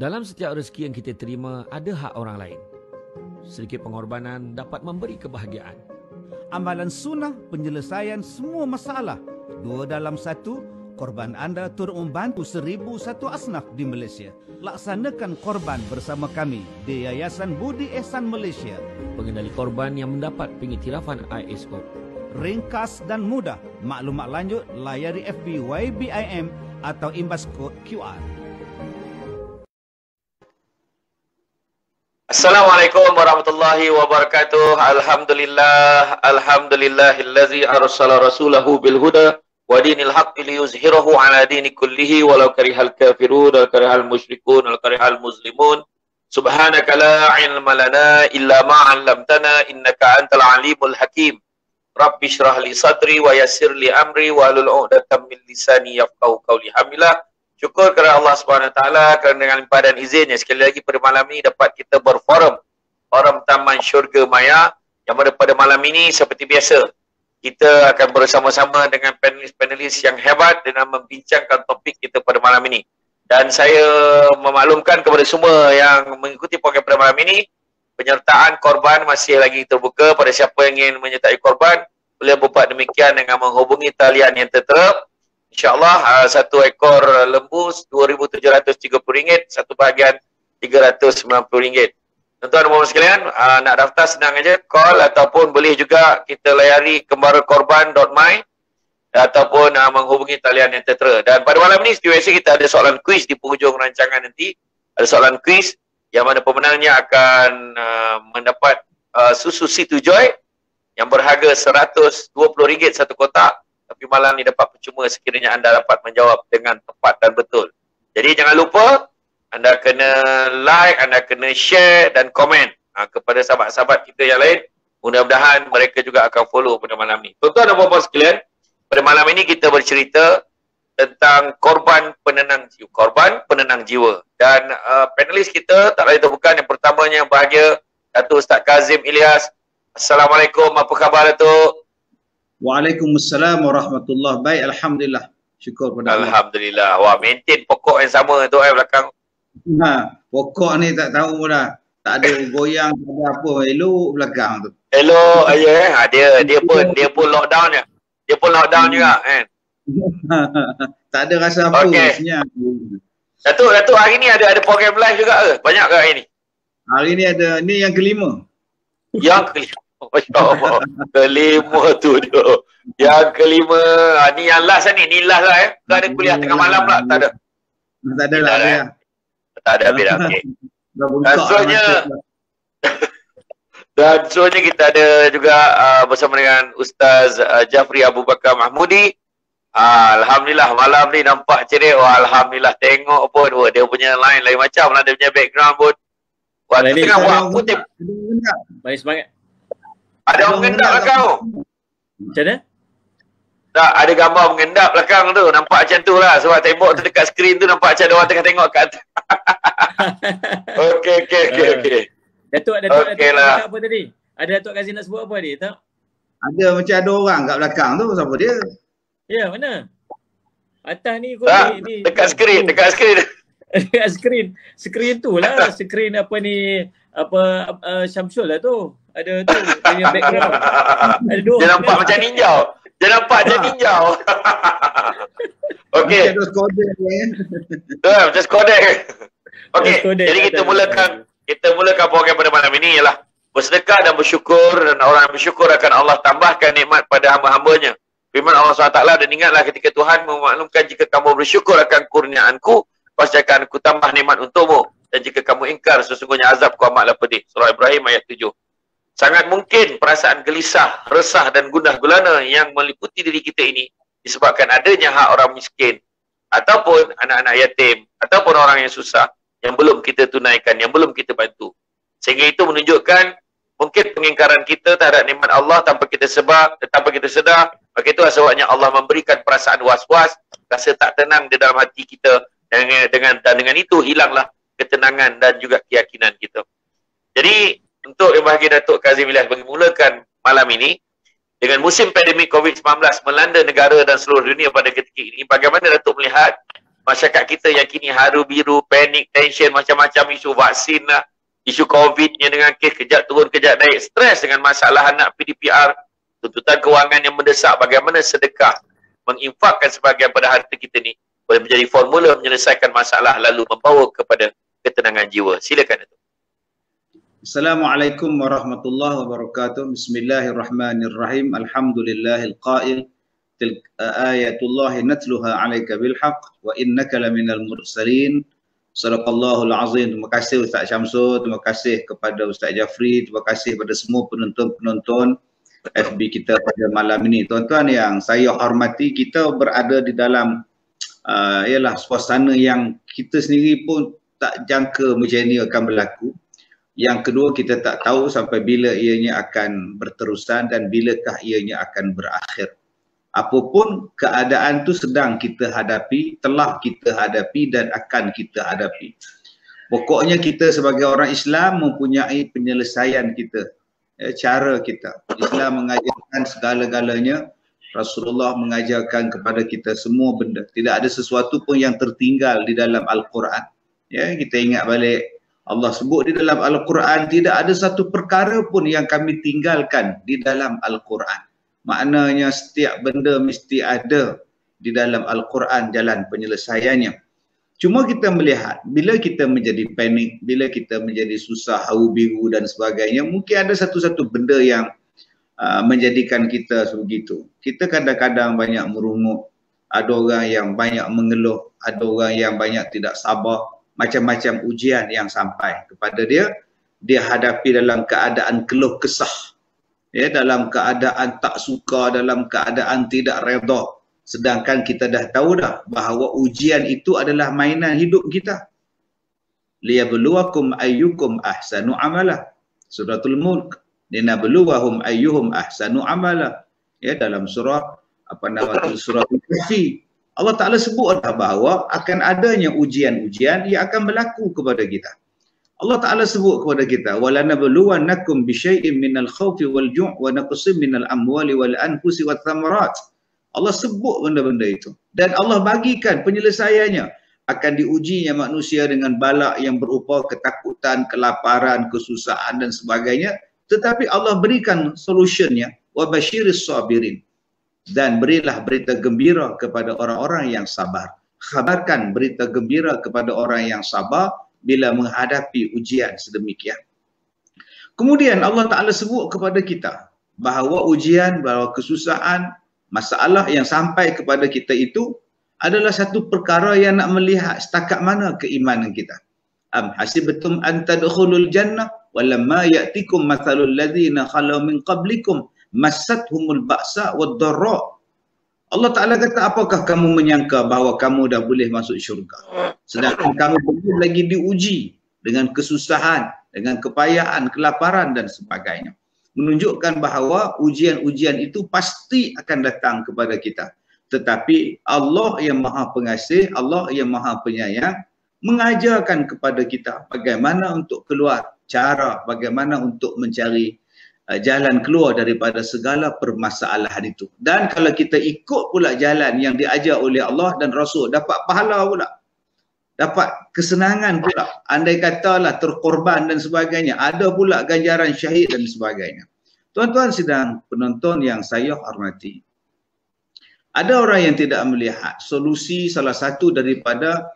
Dalam setiap rezeki yang kita terima, ada hak orang lain. Sedikit pengorbanan dapat memberi kebahagiaan. Amalan sunnah penyelesaian semua masalah. 2 dalam 1, korban anda turut membantu 1001 asnaf di Malaysia. Laksanakan korban bersama kami di Yayasan Budi Ehsan Malaysia. Pengendali korban yang mendapat pengiktirafan ISO. Ringkas dan mudah. Maklumat lanjut layari FB YBIM atau imbas kod QR. Assalamualaikum warahmatullahi wabarakatuh. Alhamdulillahillazi arsala rasulahu bil huda wa dinil haqqi liyuzhirahu ala dini kullihi walau karihal kafirun wal karihal musyrikun wal karihal muslimun. Subhanaka la ilma lana illa ma 'allamtana innaka antal alimul hakim. Rabbi shrah li sadri wa yassir li amri wa hlul 'uqdatam min lisani yafqahu qawli. Alhamdulillah. Syukur kepada Allah SWT kerana dengan limpah dan izinnya sekali lagi pada malam ini dapat kita berforum Forum Taman Syurga Maya, yang pada malam ini seperti biasa kita akan bersama-sama dengan panelis-panelis yang hebat dengan membincangkan topik kita pada malam ini. Dan saya memaklumkan kepada semua yang mengikuti program pada malam ini, penyertaan korban masih lagi terbuka. Pada siapa yang ingin menyertai korban, boleh buat demikian dengan menghubungi talian yang tertera. InsyaAllah satu ekor lembu RM2,730, satu bahagian RM390. Tuan-tuan dan puan sekalian, nak daftar senang aja, call ataupun boleh juga kita layari kembarakorban.my ataupun menghubungi talian yang tertera. Dan pada malam ni seperti biasa kita ada soalan kuis di penghujung rancangan nanti. Ada soalan kuis yang mana pemenangnya akan mendapat susu Situ Joy yang berharga RM120 satu kotak. Tapi malam ni dapat percuma sekiranya anda dapat menjawab dengan tepat dan betul. Jadi jangan lupa, anda kena like, anda kena share dan komen kepada sahabat-sahabat kita yang lain. Mudah-mudahan mereka juga akan follow pada malam ni. Tuan-tuan dan puan-puan sekalian, pada malam ini kita bercerita tentang korban penenang jiwa. Korban penenang jiwa. Dan panelis kita tak lain bukan yang pertamanya bahagia, Datuk Ustaz Kazim Ilyas. Assalamualaikum, apa khabar Datuk? Waalaikumsalam warahmatullahi. Baik, alhamdulillah. Syukur pada Allah. Alhamdulillah. Wah, maintain pokok yang sama tu belakang. Pokok ni tak tahu dah. Tak ada goyang, tak ada apa. Elok belakang tu. Elok aja dia pun lockdown je. Dia pun lockdown juga kan. Tak ada rasa apa sebenarnya. Datuk hari ni ada program live juga ke? Banyak ke hari ni? Hari ni ada, ni yang kelima. Yang kelima. Masya Allah. Kelima tu dia. Yang kelima. Ni yang last ni. Ni last lah ya. Ke ada kuliah tengah malam lah? Tak ada. Tak ada lah. Tak ada beda. Okay. Dan seterusnya kita ada juga bersama dengan Ustaz Jafri Abu Bakar Mahmudi. Alhamdulillah malam ni nampak ceria. Wah, Alhamdulillah tengok pun. Wah, dia punya lain macam lah. Dia punya background pun. Wah, dia tengah buat putih. Baik, semangat. Ada orang mengendap belakang tu. Macam mana? Tak, ada gambar mengendap belakang tu. Nampak macam tu lah. Sebab tembok tu dekat skrin tu nampak macam ada orang tengah tengok kat atas. Okey. Datuk lah. Apa tadi? Ada Datuk Kazim nak sebut apa tadi? Tak? Ada macam ada orang kat belakang tu. Siapa dia? Ya, mana? Atas ni kot. Tak, ni. Dekat skrin. Dekat skrin tu lah. Skrin apa ni? Syamsul lah tu. Ada tu, dia background. Ada dua. Dia nampak macam ninjau. Okey. Macam Skoda ni. Macam Skoda. Okey, jadi kita mulakan program pada malam ini ialah bersedekah dan bersyukur, dan orang yang bersyukur akan Allah tambahkan nikmat pada hamba-hambanya. Firman Allah SWT, dan ingatlah ketika Tuhan memaklumkan jika kamu bersyukur akan kurniaanku, pasti akan aku tambah nikmat untukmu. Dan jika kamu ingkar, sesungguhnya azabku amatlah pedih. Surah Ibrahim ayat 7. Sangat mungkin perasaan gelisah, resah dan gundah gulana yang meliputi diri kita ini disebabkan adanya hak orang miskin ataupun anak-anak yatim ataupun orang yang susah yang belum kita tunaikan, yang belum kita bantu. Sehingga itu menunjukkan mungkin pengingkaran kita terhadap nikmat Allah tanpa kita sedar. Maka itu sebabnya Allah memberikan perasaan was-was, rasa tak tenang di dalam hati kita, dan dengan itu hilanglah ketenangan dan juga keyakinan kita. Jadi untuk yang bahagia Datuk Kazim Ilyas bagi mulakan malam ini dengan musim pandemik COVID-19 melanda negara dan seluruh dunia pada ketika ini, bagaimana Datuk melihat Masyarakat kita yang kini haru biru, panik, tension, macam-macam isu vaksin lah, isu COVID-nya dengan kes kejap turun, kejap naik, stres dengan masalah anak PDPR, tuntutan kewangan yang mendesak, bagaimana sedekah, menginfakkan sebahagian pada harta kita ni boleh menjadi formula menyelesaikan masalah lalu membawa kepada ketenangan jiwa. Silakan. Assalamualaikum warahmatullahi wabarakatuh. Bismillahirrahmanirrahim. Alhamdulillahil qail tilka ayatullahi natluha 'alaika bil haqq wa innaka laminal mursalin. Sadaqallahul azim. Terima kasih Ustaz Syamsul, terima kasih kepada Ustaz Jafri, terima kasih kepada semua penonton-penonton FB kita pada malam ini. Tuan-tuan yang saya hormati, kita berada di dalam ialah suasana yang kita sendiri pun tak jangka macam ini akan berlaku. Yang kedua, kita tak tahu sampai bila ianya akan berterusan dan bilakah ianya akan berakhir. Apapun keadaan tu sedang kita hadapi, telah kita hadapi dan akan kita hadapi. Pokoknya kita sebagai orang Islam mempunyai penyelesaian kita, cara kita. Islam mengajarkan segala-galanya, Rasulullah mengajarkan kepada kita semua benda. Tidak ada sesuatu pun yang tertinggal di dalam Al-Quran. Ya, kita ingat balik Allah sebut di dalam Al-Quran, tidak ada satu perkara pun yang kami tinggalkan di dalam Al-Quran. Maknanya setiap benda mesti ada di dalam Al-Quran jalan penyelesaiannya. Cuma kita melihat, bila kita menjadi panik, bila kita menjadi susah, haru biru dan sebagainya, mungkin ada satu-satu benda yang menjadikan kita sebegitu. Kita kadang-kadang banyak merungut, ada orang yang banyak mengeluh, ada orang yang banyak tidak sabar, macam-macam ujian yang sampai kepada dia, dia hadapi dalam keadaan keluh kesah, ya, dalam keadaan tak suka, dalam keadaan tidak redha. Sedangkan kita dah tahu dah bahawa ujian itu adalah mainan hidup kita. Liyabluwakum ayyukum ahsanu amala. Suratul Mulk. Linabluwahum ayyuhum ahsanu amala. Ya, dalam surah surah Al-Kahfi. Allah Ta'ala sebut dah bahawa akan adanya ujian-ujian yang akan berlaku kepada kita. Allah Ta'ala sebut kepada kita, وَلَنَبْلُوَنَّكُمْ بِشَيْءٍ مِنَ الْخَوْفِ وَالْجُوعِ وَنَقْصٍ مِنَ الْأَمْوَالِ وَالْأَنْفُسِ وَالثَّمَرَاتِ. Allah sebut benda-benda itu. Dan Allah bagikan penyelesaiannya. Akan diujinya manusia dengan balak yang berupa ketakutan, kelaparan, kesusahan dan sebagainya. Tetapi Allah berikan solutionnya. وَبَشِرِ الصَّابِرِينَ. Dan berilah berita gembira kepada orang-orang yang sabar. Khabarkan berita gembira kepada orang yang sabar bila menghadapi ujian sedemikian. Kemudian Allah Ta'ala sebut kepada kita bahawa ujian, bahawa kesusahan, masalah yang sampai kepada kita itu adalah satu perkara yang nak melihat setakat mana keimanan kita. Am hasibtum an tadkhulul jannah walamma ya'tikum mathalul ladzina khalu min qablikum massathumul ba'sa wad-dharra. Allah Ta'ala kata, apakah kamu menyangka bahawa kamu dah boleh masuk syurga sedangkan kamu belum lagi diuji dengan kesusahan, dengan kepayahan, kelaparan dan sebagainya. Menunjukkan bahawa ujian-ujian itu pasti akan datang kepada kita. Tetapi Allah yang Maha Pengasih, Allah yang Maha Penyayang mengajarkan kepada kita bagaimana untuk keluar, cara bagaimana untuk mencari jalan keluar daripada segala permasalahan itu. Dan kalau kita ikut pula jalan yang diajar oleh Allah dan Rasul, dapat pahala pula, dapat kesenangan pula. Andai katalah terkorban dan sebagainya, ada pula ganjaran syahid dan sebagainya. Tuan-tuan sidang penonton yang saya hormati, ada orang yang tidak melihat solusi salah satu daripada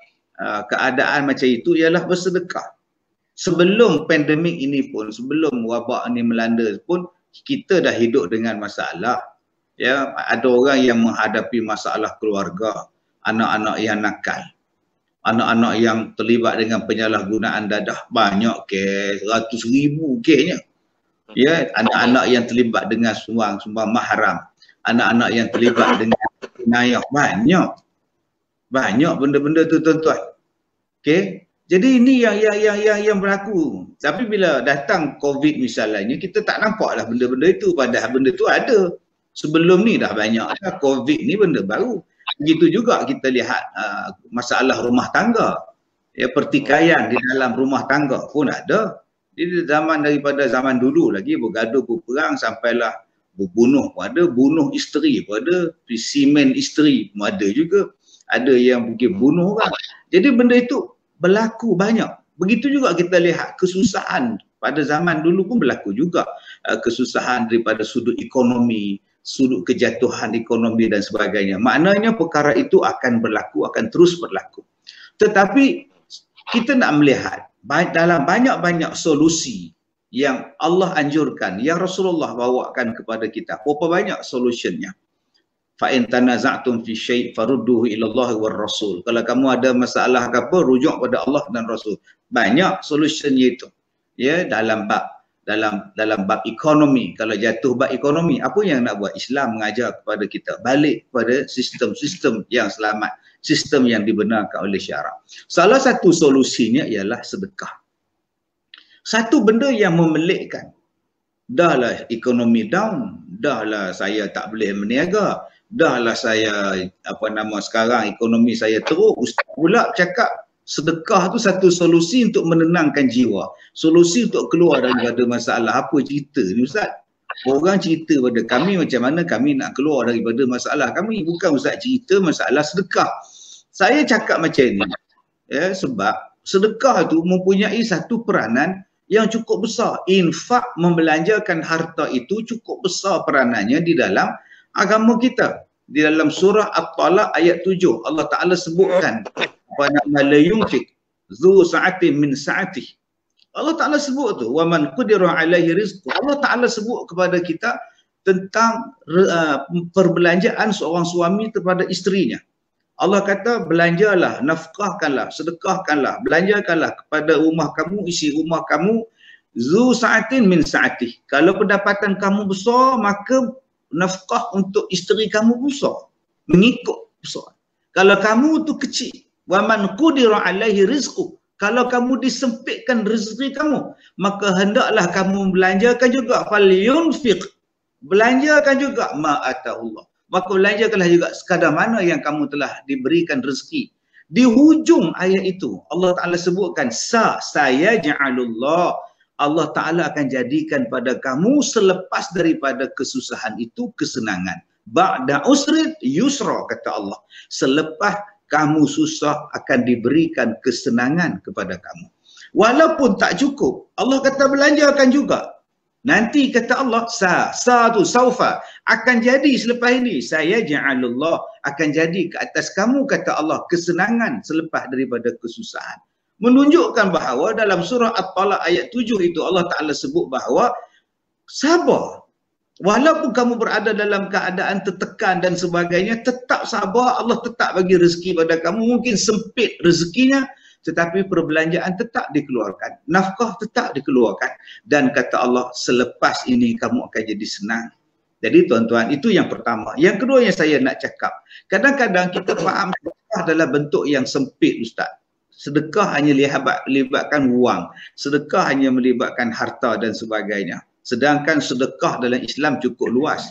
keadaan macam itu ialah bersedekah. Sebelum pandemik ini pun, sebelum wabak ini melanda pun, kita dah hidup dengan masalah. Ya, ada orang yang menghadapi masalah keluarga, anak-anak yang nakal, anak-anak yang terlibat dengan penyalahgunaan dadah, banyak kes, ratus ribu kesnya. Ya, anak-anak yang terlibat dengan sumbang mahram, anak-anak yang terlibat dengan penayah, banyak benda-benda tu tuan-tuan. Okey. Jadi ini yang berlaku. Tapi bila datang COVID misalnya, kita tak nampak lah benda-benda itu. Padahal benda itu ada. Sebelum ni dah banyak dah. COVID ni benda baru. Begitu juga kita lihat masalah rumah tangga. Ya, pertikaian di dalam rumah tangga pun ada. Di zaman daripada zaman dulu lagi bergaduh berperang sampailah berbunuh pun ada, bunuh isteri pun ada, simen isteri pun ada juga. ada yang pergi bunuh orang. Jadi benda itu berlaku banyak. Begitu juga kita lihat kesusahan pada zaman dulu pun berlaku juga. Kesusahan daripada sudut ekonomi, sudut kejatuhan ekonomi dan sebagainya. Maknanya perkara itu akan berlaku, akan terus berlaku. Tetapi kita nak melihat dalam banyak-banyak solusi yang Allah anjurkan, yang Rasulullah bawakan kepada kita, berapa banyak solusinya. Fa in tanaza'tum fi syai' farudduhu ila Allah war Rasul. Kalau kamu ada masalah ke apa, rujuk pada Allah dan Rasul. Banyak solusinya itu. Ya, dalam bab ekonomi. Kalau jatuh bab ekonomi, apa yang nak buat? Islam mengajar kepada kita balik kepada sistem-sistem yang selamat, sistem yang dibenarkan oleh syarak. Salah satu solusinya ialah sedekah. Satu benda yang memelikkan. Dahlah ekonomi down, dahlah saya tak boleh berniaga, dahlah saya sekarang ekonomi saya teruk. Ustaz pula cakap sedekah tu satu solusi untuk menenangkan jiwa, solusi untuk keluar daripada masalah. Apa cerita ni Ustaz? Orang cerita pada kami macam mana kami nak keluar daripada masalah kami, bukan Ustaz cerita masalah sedekah. Saya cakap macam ni ya, sebab sedekah tu mempunyai satu peranan yang cukup besar. Infak, membelanjakan harta itu cukup besar peranannya di dalam agama kita. Di dalam surah At-Talaq ayat 7 Allah Ta'ala sebutkan la yunfiq zu sa'atin min sa'atih. Allah Ta'ala sebut tu wa man qudira alaihi rizqu. Allah Ta'ala sebut kepada kita tentang perbelanjaan seorang suami kepada isterinya. Allah kata belanjalah, nafkahkanlah, sedekahkanlah, belanjakanlah kepada rumah kamu, isi rumah kamu, zu sa'atin min sa'atih. Kalau pendapatan kamu besar, maka nafkah untuk isteri kamu besar, mengikut besar. Kalau kamu tu kecil, wa man qudira alaihi rizqu, kalau kamu disempitkan rezeki kamu, maka hendaklah kamu belanjakan juga, falyunfiq, belanjakan juga ma atahullah, maka belanjakanlah juga sekadar mana yang kamu telah diberikan rezeki. Di hujung ayat itu Allah Ta'ala sebutkan saya ja'alullah, Allah Ta'ala akan jadikan pada kamu selepas daripada kesusahan itu kesenangan. Ba'da usrin yusra, kata Allah. Selepas kamu susah akan diberikan kesenangan kepada kamu. Walaupun tak cukup, Allah kata belanjakan juga. Nanti kata Allah, saufa, akan jadi selepas ini. Saya ja'alullah, akan jadi ke atas kamu, kata Allah, kesenangan selepas daripada kesusahan. Menunjukkan bahawa dalam surah At-Talaq ayat 7 itu Allah Ta'ala sebut bahawa sabar. Walaupun kamu berada dalam keadaan tertekan dan sebagainya, tetap sabar, Allah tetap bagi rezeki pada kamu. Mungkin sempit rezekinya, tetapi perbelanjaan tetap dikeluarkan, nafkah tetap dikeluarkan, dan kata Allah selepas ini kamu akan jadi senang. Jadi tuan-tuan, itu yang pertama. Yang kedua yang saya nak cakap, kadang-kadang kita faham sedekah adalah bentuk yang sempit Ustaz. Sedekah hanya melibatkan wang, sedekah hanya melibatkan harta dan sebagainya. Sedangkan sedekah dalam Islam cukup luas.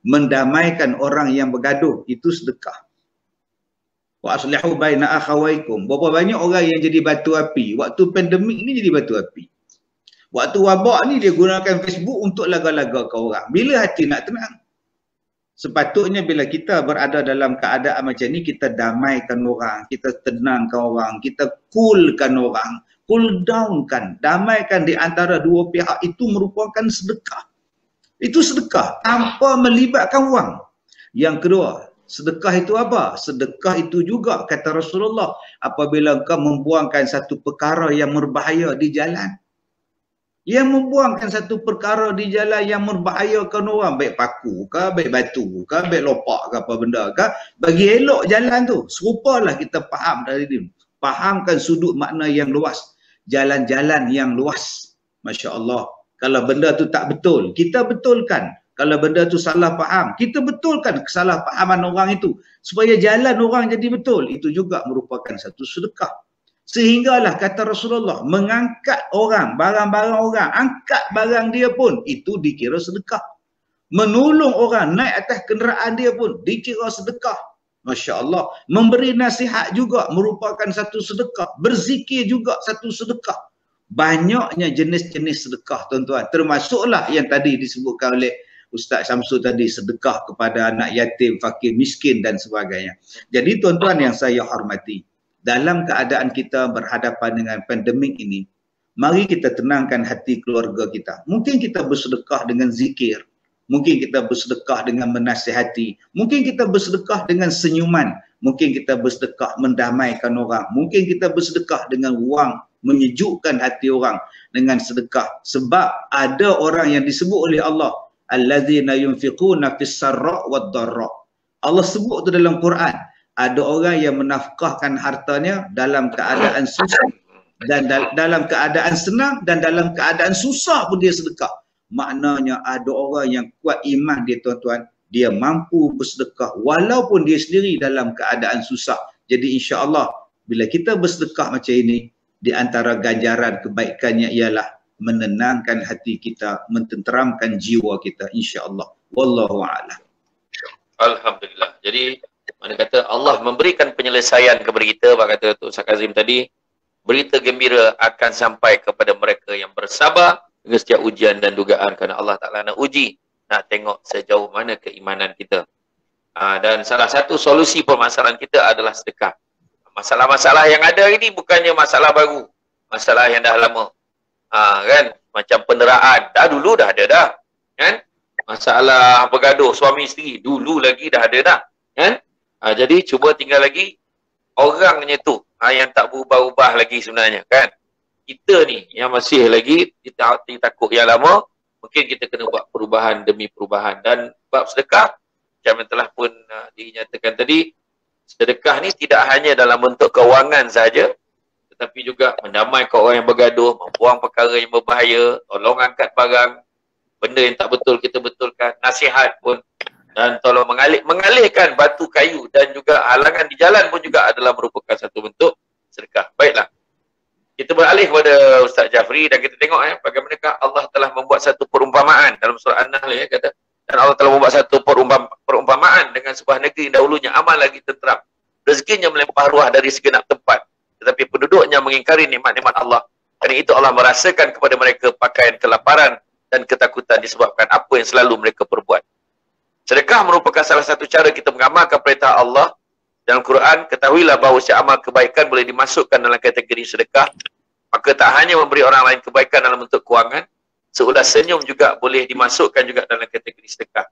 Mendamaikan orang yang bergaduh, itu sedekah. Wa aslihu baina akhawaykum. Berapa banyak orang yang jadi batu api. Waktu pandemik ni jadi batu api. Waktu wabak ni dia gunakan Facebook untuk laga-lagakan orang. Bila hati nak tenang? Sepatutnya bila kita berada dalam keadaan macam ni, kita damaikan orang, kita tenangkan orang, kita coolkan orang, cool downkan, damaikan di antara dua pihak. Itu merupakan sedekah. Itu sedekah tanpa melibatkan wang. Yang kedua, sedekah itu apa? Sedekah itu juga kata Rasulullah, apabila engkau membuangkan satu perkara yang berbahaya di jalan. Yang membuangkan satu perkara di jalan yang membahayakan orang, baik paku ke, baik batu ke, baik lopak ke, apa benda ke, bagi elok jalan tu. Serupalah kita faham dari ini. Fahamkan sudut makna yang luas. Jalan-jalan yang luas. Masya Allah. Kalau benda tu tak betul, kita betulkan. Kalau benda tu salah faham, kita betulkan kesalahpahaman orang itu. Supaya jalan orang jadi betul. Itu juga merupakan satu sedekah. Sehinggalah kata Rasulullah, mengangkat orang, barang-barang orang, angkat barang dia pun, itu dikira sedekah. Menolong orang naik atas kenderaan dia pun, dikira sedekah. Masya Allah. Memberi nasihat juga merupakan satu sedekah. Berzikir juga satu sedekah. Banyaknya jenis-jenis sedekah tuan-tuan. Termasuklah yang tadi disebutkan oleh Ustaz Syamsul tadi, sedekah kepada anak yatim, fakir, miskin dan sebagainya. Jadi tuan-tuan yang saya hormati, dalam keadaan kita berhadapan dengan pandemik ini, mari kita tenangkan hati keluarga kita. Mungkin kita bersedekah dengan zikir, mungkin kita bersedekah dengan menasihati, mungkin kita bersedekah dengan senyuman, mungkin kita bersedekah mendamaikan orang, mungkin kita bersedekah dengan wang, menyejukkan hati orang dengan sedekah. Sebab ada orang yang disebut oleh Allah, allazina yunfiquna fis sarra wad dharra. Allah sebut tu dalam Quran, ada orang yang menafkahkan hartanya dalam keadaan susah dan dalam keadaan senang dan dalam keadaan susah pun dia sedekah. Maknanya ada orang yang kuat iman dia tuan-tuan, dia mampu bersedekah walaupun dia sendiri dalam keadaan susah. Jadi insya-Allah bila kita bersedekah macam ini, di antara ganjaran kebaikannya ialah menenangkan hati kita, mententeramkan jiwa kita, insya-Allah. Wallahu a'lam. Alhamdulillah. Jadi mana kata Allah memberikan penyelesaian kepada kita, apa kata Tok Ustaz Kazim tadi, berita gembira akan sampai kepada mereka yang bersabar dengan setiap ujian dan dugaan, kerana Allah Ta'ala nak uji, nak tengok sejauh mana keimanan kita. Dan salah satu solusi permasalahan kita adalah sedekah. Masalah-masalah yang ada ini bukannya masalah baru, masalah yang dah lama. Kan? Macam penderaan, dulu dah ada dah. Kan? Masalah bergaduh suami isteri, dulu lagi dah ada dah. Kan? Jadi cuba tinggal lagi orangnya tu yang tak berubah-ubah lagi sebenarnya. Kan? Kita ni yang masih lagi kita takut yang lama, mungkin kita kena buat perubahan demi perubahan. Dan bab sedekah, macam yang telah pun dinyatakan tadi, sedekah ni tidak hanya dalam bentuk kewangan saja, tetapi juga mendamaikan orang yang bergaduh, membuang perkara yang berbahaya, tolong angkat barang, benda yang tak betul kita betulkan, nasihat pun, dan tolong mengalihkan batu kayu dan juga halangan di jalan pun juga adalah merupakan satu bentuk sedekah. Baiklah. Kita beralih kepada Ustaz Jafri dan kita tengok bagaimanakah Allah telah membuat satu perumpamaan dalam surah An-Nahl kata, dan Allah telah membuat satu perumpamaan dengan sebuah negeri yang dahulunya aman lagi tenteram. Rezekinya melimpah ruah dari segenap tempat, tetapi penduduknya mengingkari nikmat-nikmat Allah. Kerana itu Allah merasakan kepada mereka pakaian kelaparan dan ketakutan disebabkan apa yang selalu mereka perbuat. Sedekah merupakan salah satu cara kita mengamalkan perintah Allah. Dalam Quran, ketahuilah bahawa setiap amal kebaikan boleh dimasukkan dalam kategori sedekah. Maka tak hanya memberi orang lain kebaikan dalam bentuk kewangan, seulas senyum juga boleh dimasukkan juga dalam kategori sedekah.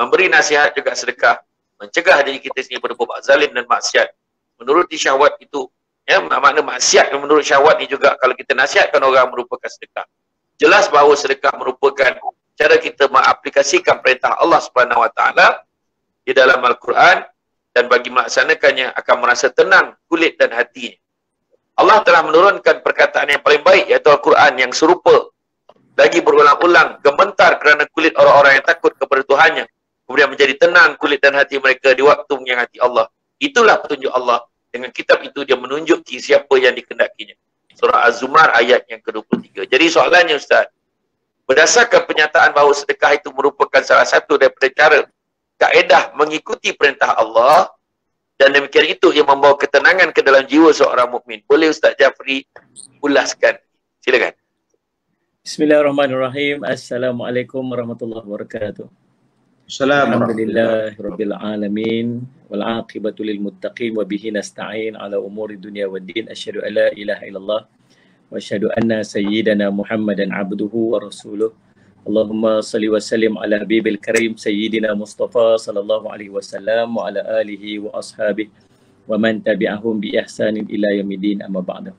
Memberi nasihat juga sedekah. Mencegah diri kita sendiri berbuat zalim dan maksiat. Menuruti syahwat itu, makna maksiat menurut syahwat ni juga kalau kita nasihatkan orang merupakan sedekah. Jelas bahawa sedekah merupakan cara kita mengaplikasikan perintah Allah Subhanahu Wa Taala di dalam Al-Quran, dan bagi melaksanakannya akan merasa tenang kulit dan hatinya. Allah telah menurunkan perkataan yang paling baik, iaitu Al-Quran yang serupa lagi berulang-ulang, gemetar kerana kulit orang-orang yang takut kepada Tuhannya, kemudian menjadi tenang kulit dan hati mereka di waktu menghayati Allah. Itulah petunjuk Allah. Dengan kitab itu dia menunjuki siapa yang dikehendakinya. Surah Az-Zumar ayat yang ke-23. Jadi soalannya Ustaz, berdasarkan penyataan bahawa sedekah itu merupakan salah satu daripada cara kaedah mengikuti perintah Allah, dan demikian itu yang membawa ketenangan ke dalam jiwa seorang mukmin. Boleh Ustaz Jafri ulaskan? Silakan. Bismillahirrahmanirrahim. Assalamualaikum warahmatullahi wabarakatuh. Alhamdulillahirabbil alamin wal aqibatu lil muttaqin wa bihi nasta'in ala umuri dunya waddin. Asyhadu an la ilaha illallah wa asyhadu anna sayyidana Muhammadan abduhu wa rasuluh. Allahumma salli wa sallim ala habibil karim sayyidina Mustafa sallallahu alaihi wasallam wa ala alihi wa ashabihi wa man tabi'ahum bi ihsanin ila yaumiddin, amma ba'du.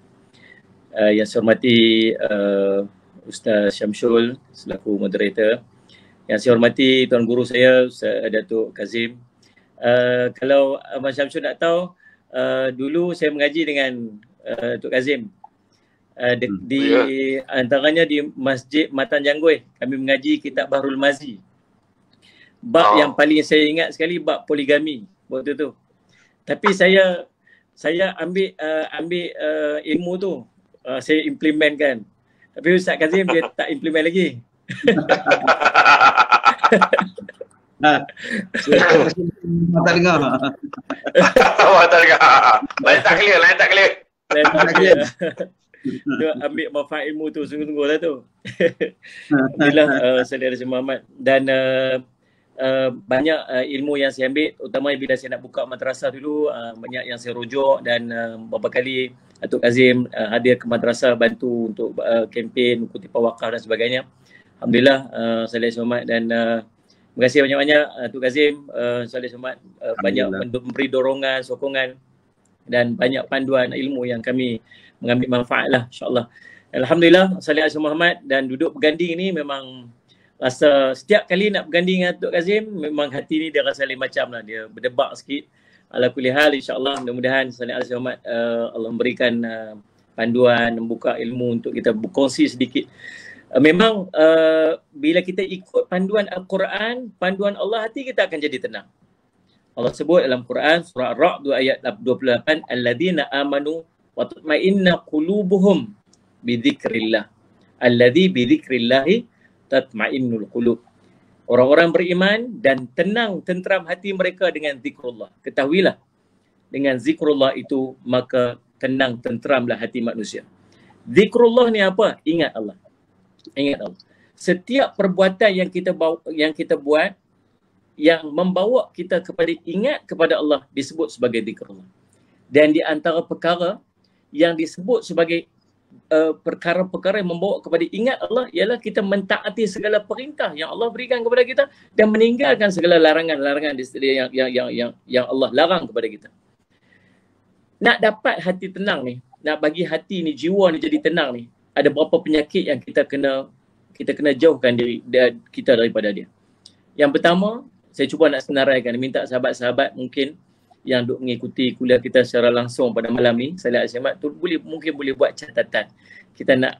Yang saya hormati Ustaz Syamsul selaku moderator. Yang saya hormati Tuan Guru saya, Ustaz Datuk Kazim. Kalau Abang Syamsul nak tahu, dulu saya mengaji dengan Tok Kazim. Antaranya di Masjid Matan Janggoy, kami mengaji kitab Bahrul Mazi. Bab yang paling saya ingat sekali bab poligami waktu tu. Tapi saya ambil ilmu tu, saya implementkan. Tapi Ustaz Kazim dia tak implement lagi. Tak dengar. Tak dengar. Lain tak clear. Dia ambil manfaat ilmu tu sungguh-sungguh lah tu. Alhamdulillah, saudara Muhammad. Dan banyak ilmu yang saya ambil, utama bila saya nak buka madrasah dulu, banyak yang saya rujuk dan beberapa kali Datuk Kazim hadir ke madrasah bantu untuk kempen, kutipan wakaf dan sebagainya. Alhamdulillah, saudara Muhammad, dan terima kasih banyak-banyak Datuk Kazim, saudara Muhammad, banyak memberi dorongan, sokongan dan banyak panduan ilmu yang kami mengambil manfaat lah, insyaAllah. Alhamdulillah, saudara Muhammad, dan duduk berganding ni memang rasa setiap kali nak berganding dengan Datuk Kazim, memang hati ni dia rasa lain macam lah, dia berdebak sikit. Ala kulli hal, insyaAllah mudah-mudahan saudara Muhammad Allah memberikan panduan, membuka ilmu untuk kita berkongsi sedikit. Memang bila kita ikut panduan Al-Quran, panduan Allah, hati kita akan jadi tenang. Allah sebut dalam Quran surah Ar-Ra'd ayat 28, alladzina amanu wa tatma'inna qulubuhum bi dzikrillah. Alladzi bi dzikrillah tatma'innul qulub. Orang-orang beriman dan tenang tenteram hati mereka dengan zikrullah. Ketahuilah, dengan zikrullah itu maka tenang tenteramlah hati manusia. Zikrullah ni apa? Ingat Allah. Ingat Allah. Setiap perbuatan yang kita buat yang membawa kita kepada ingat kepada Allah disebut sebagai zikrullah. Dan di antara perkara yang disebut sebagai perkara-perkara yang membawa kepada ingat Allah ialah kita mentaati segala perintah yang Allah berikan kepada kita dan meninggalkan segala larangan-larangan yang Allah larang kepada kita. Nak dapat hati tenang ni, nak bagi hati ni, jiwa ni jadi tenang ni, ada berapa penyakit yang kita kena jauhkan diri kita daripada dia. Yang pertama, saya cuba nak senaraikan, minta sahabat-sahabat mungkin yang duk mengikuti kuliah kita secara langsung pada malam ni, saya Ahmad tu mungkin boleh buat catatan. Kita nak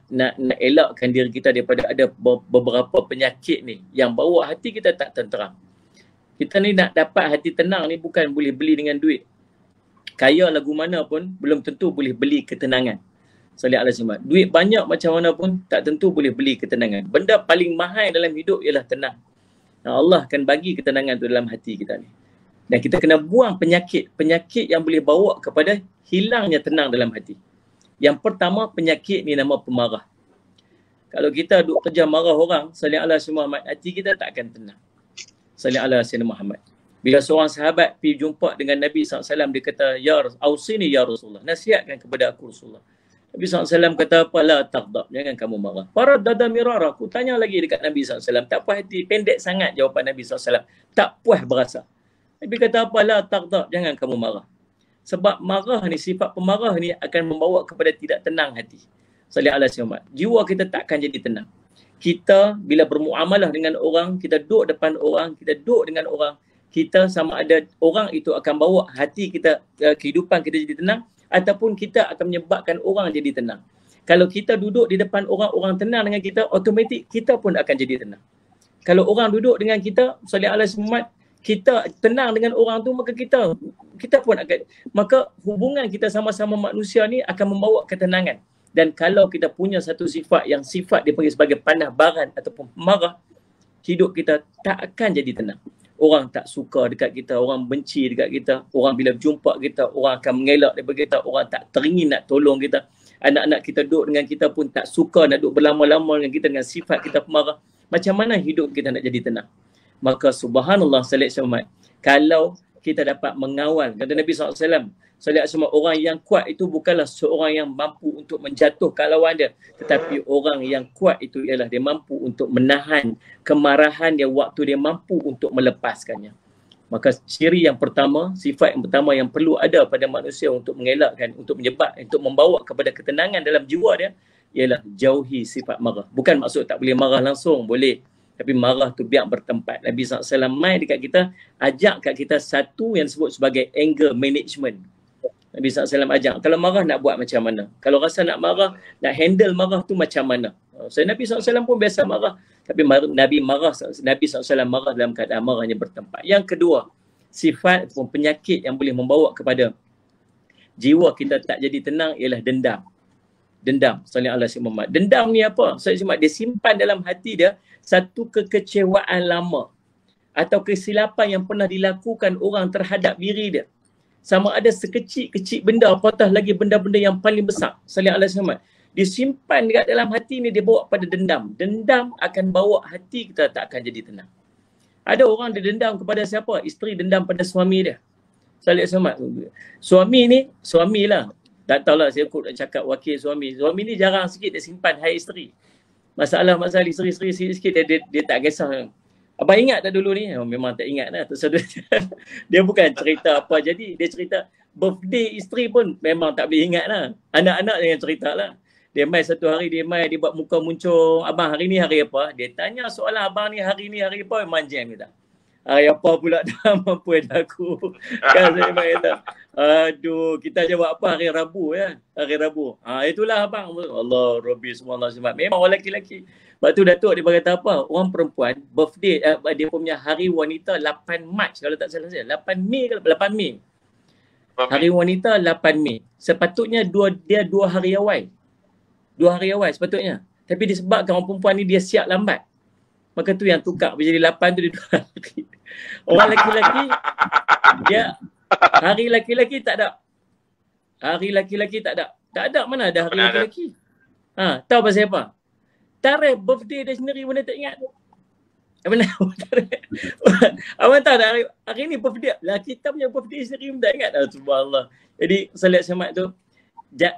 elakkan diri kita daripada ada beberapa penyakit ni yang bawa hati kita tak tenteram. Kita ni nak dapat hati tenang ni bukan boleh beli dengan duit. Kaya lagu mana pun belum tentu boleh beli ketenangan. Salih alaihi wasallam. Duit banyak macam mana pun tak tentu boleh beli ketenangan. Benda paling mahal dalam hidup ialah tenang. Allah akan bagi ketenangan tu dalam hati kita ni. Dan kita kena buang penyakit yang boleh bawa kepada hilangnya tenang dalam hati. Yang pertama, penyakit ni nama pemarah. Kalau kita duk kerja marah orang, salih ala Sayyidina Muhammad, hati kita tak akan tenang. Salih ala Sayyidina Muhammad. Bila seorang sahabat pergi jumpa dengan Nabi SAW, dia kata, Ya Ausini ya Rasulullah, nasihatkan kepada aku Rasulullah. Nabi SAW kata, apa la taghdab, jangan kamu marah. Para dada mirara, aku tanya lagi dekat Nabi SAW, tak puas hati, pendek sangat jawapan Nabi SAW, tak puas berasa. Nabi kata, apa la taghdab, jangan kamu marah. Sebab marah ni, sifat pemarah ni akan membawa kepada tidak tenang hati. Salih ala Muhammad. Jiwa kita takkan jadi tenang. Kita bila bermuamalah dengan orang, kita duduk depan orang, kita duduk dengan orang, kita sama ada orang itu akan bawa hati kita, kehidupan kita jadi tenang, ataupun kita akan menyebabkan orang jadi tenang. Kalau kita duduk di depan orang tenang dengan kita, automatik kita pun akan jadi tenang. Kalau orang duduk dengan kita, salih ala Muhammad, kita tenang dengan orang tu, maka kita pun akan, maka hubungan kita sama-sama manusia ni akan membawa ketenangan. Dan kalau kita punya satu sifat yang sifat dipanggil sebagai panah baran ataupun marah, hidup kita tak akan jadi tenang. Orang tak suka dekat kita, orang benci dekat kita, orang bila jumpa kita, orang akan mengelak daripada kita, orang tak teringin nak tolong kita. Anak-anak kita duduk dengan kita pun tak suka nak duduk berlama-lama dengan kita dengan sifat kita pemarah. Macam mana hidup kita nak jadi tenang? Maka subhanallah salih Muhammad, kalau kita dapat mengawal, kata Nabi SAW, salih Muhammad, orang yang kuat itu bukanlah seorang yang mampu untuk menjatuhkan lawan dia, tetapi orang yang kuat itu ialah dia mampu untuk menahan kemarahan dia waktu dia mampu untuk melepaskannya. Maka ciri yang pertama, sifat yang pertama yang perlu ada pada manusia untuk mengelakkan, untuk membawa kepada ketenangan dalam jiwa dia, ialah jauhi sifat marah. Bukan maksud tak boleh marah langsung, boleh. Tapi marah tu biar bertempat. Nabi SAW mai dekat kita, ajak kat kita satu yang disebut sebagai anger management. Nabi SAW ajak, kalau marah nak buat macam mana? Kalau rasa nak marah, nak handle marah tu macam mana? Nabi SAW pun biasa marah. Tapi Nabi SAW marah dalam keadaan marahnya bertempat. Yang kedua, sifat ataupun penyakit yang boleh membawa kepada jiwa kita tak jadi tenang ialah dendam. Dendam. Salih Allah Muhammad. Dendam ni apa? Salih Muhammad, dia simpan dalam hati dia satu kekecewaan lama atau kesilapan yang pernah dilakukan orang terhadap diri dia. Sama ada sekecil-kecil benda, apatah lagi benda-benda yang paling besar. Salih Allah Muhammad. Disimpan dekat dalam hati ni, dia bawa pada dendam. Dendam akan bawa hati kita tak akan jadi tenang. Ada orang dia dendam kepada siapa? Isteri dendam pada suami dia. Salih Ahmad. Suami lah. Tak tahulah, saya kot cakap wakil suami. Suami ni jarang sikit dia simpan hai isteri. Masalah isteri sikit dia tak kisah. Abang ingat tak dulu ni? Memang tak ingat lah. Dia bukan cerita apa jadi. Dia cerita birthday isteri pun memang tak boleh ingat lah. Anak-anak jangan cerita lah. Dia mai satu hari, dia buat muka muncung. Abang hari ni hari apa? Dia tanya soalan abang ni hari apa? Manjang kita. Hari apa pula dah mampu dah aku. Kan saya kata, aduh, kita jawab apa hari Rabu ya. Hari Rabu. Itulah abang. Allah Rabbi subhanahu wa ta'ala. Memang orang lelaki-lelaki. Lepas tu Datuk dia berkata apa? Orang perempuan birthday dia punya hari wanita 8 Mac kalau tak salah saya. 8 Mei. Hari wanita 8 Mei. Sepatutnya dia 2 hari awal. 2 hari awal sepatutnya. Tapi disebabkan orang perempuan ni dia siap lambat. Maka tu yang tukar jadi 8 tu dia 2 hari. Orang lelaki-lelaki dia hari lelaki-lelaki tak ada. Hari lelaki-lelaki tak ada. Tak ada, mana ada hari lelaki-lelaki. Tahu pasal apa? Tarikh birthday dia sendiri mana tak ingat. Benar. Abang tahu tak hari ni birthday lah, kita punya birthday sendiri pun tak ingat. Subhanallah. Jadi Salih Ahmad tu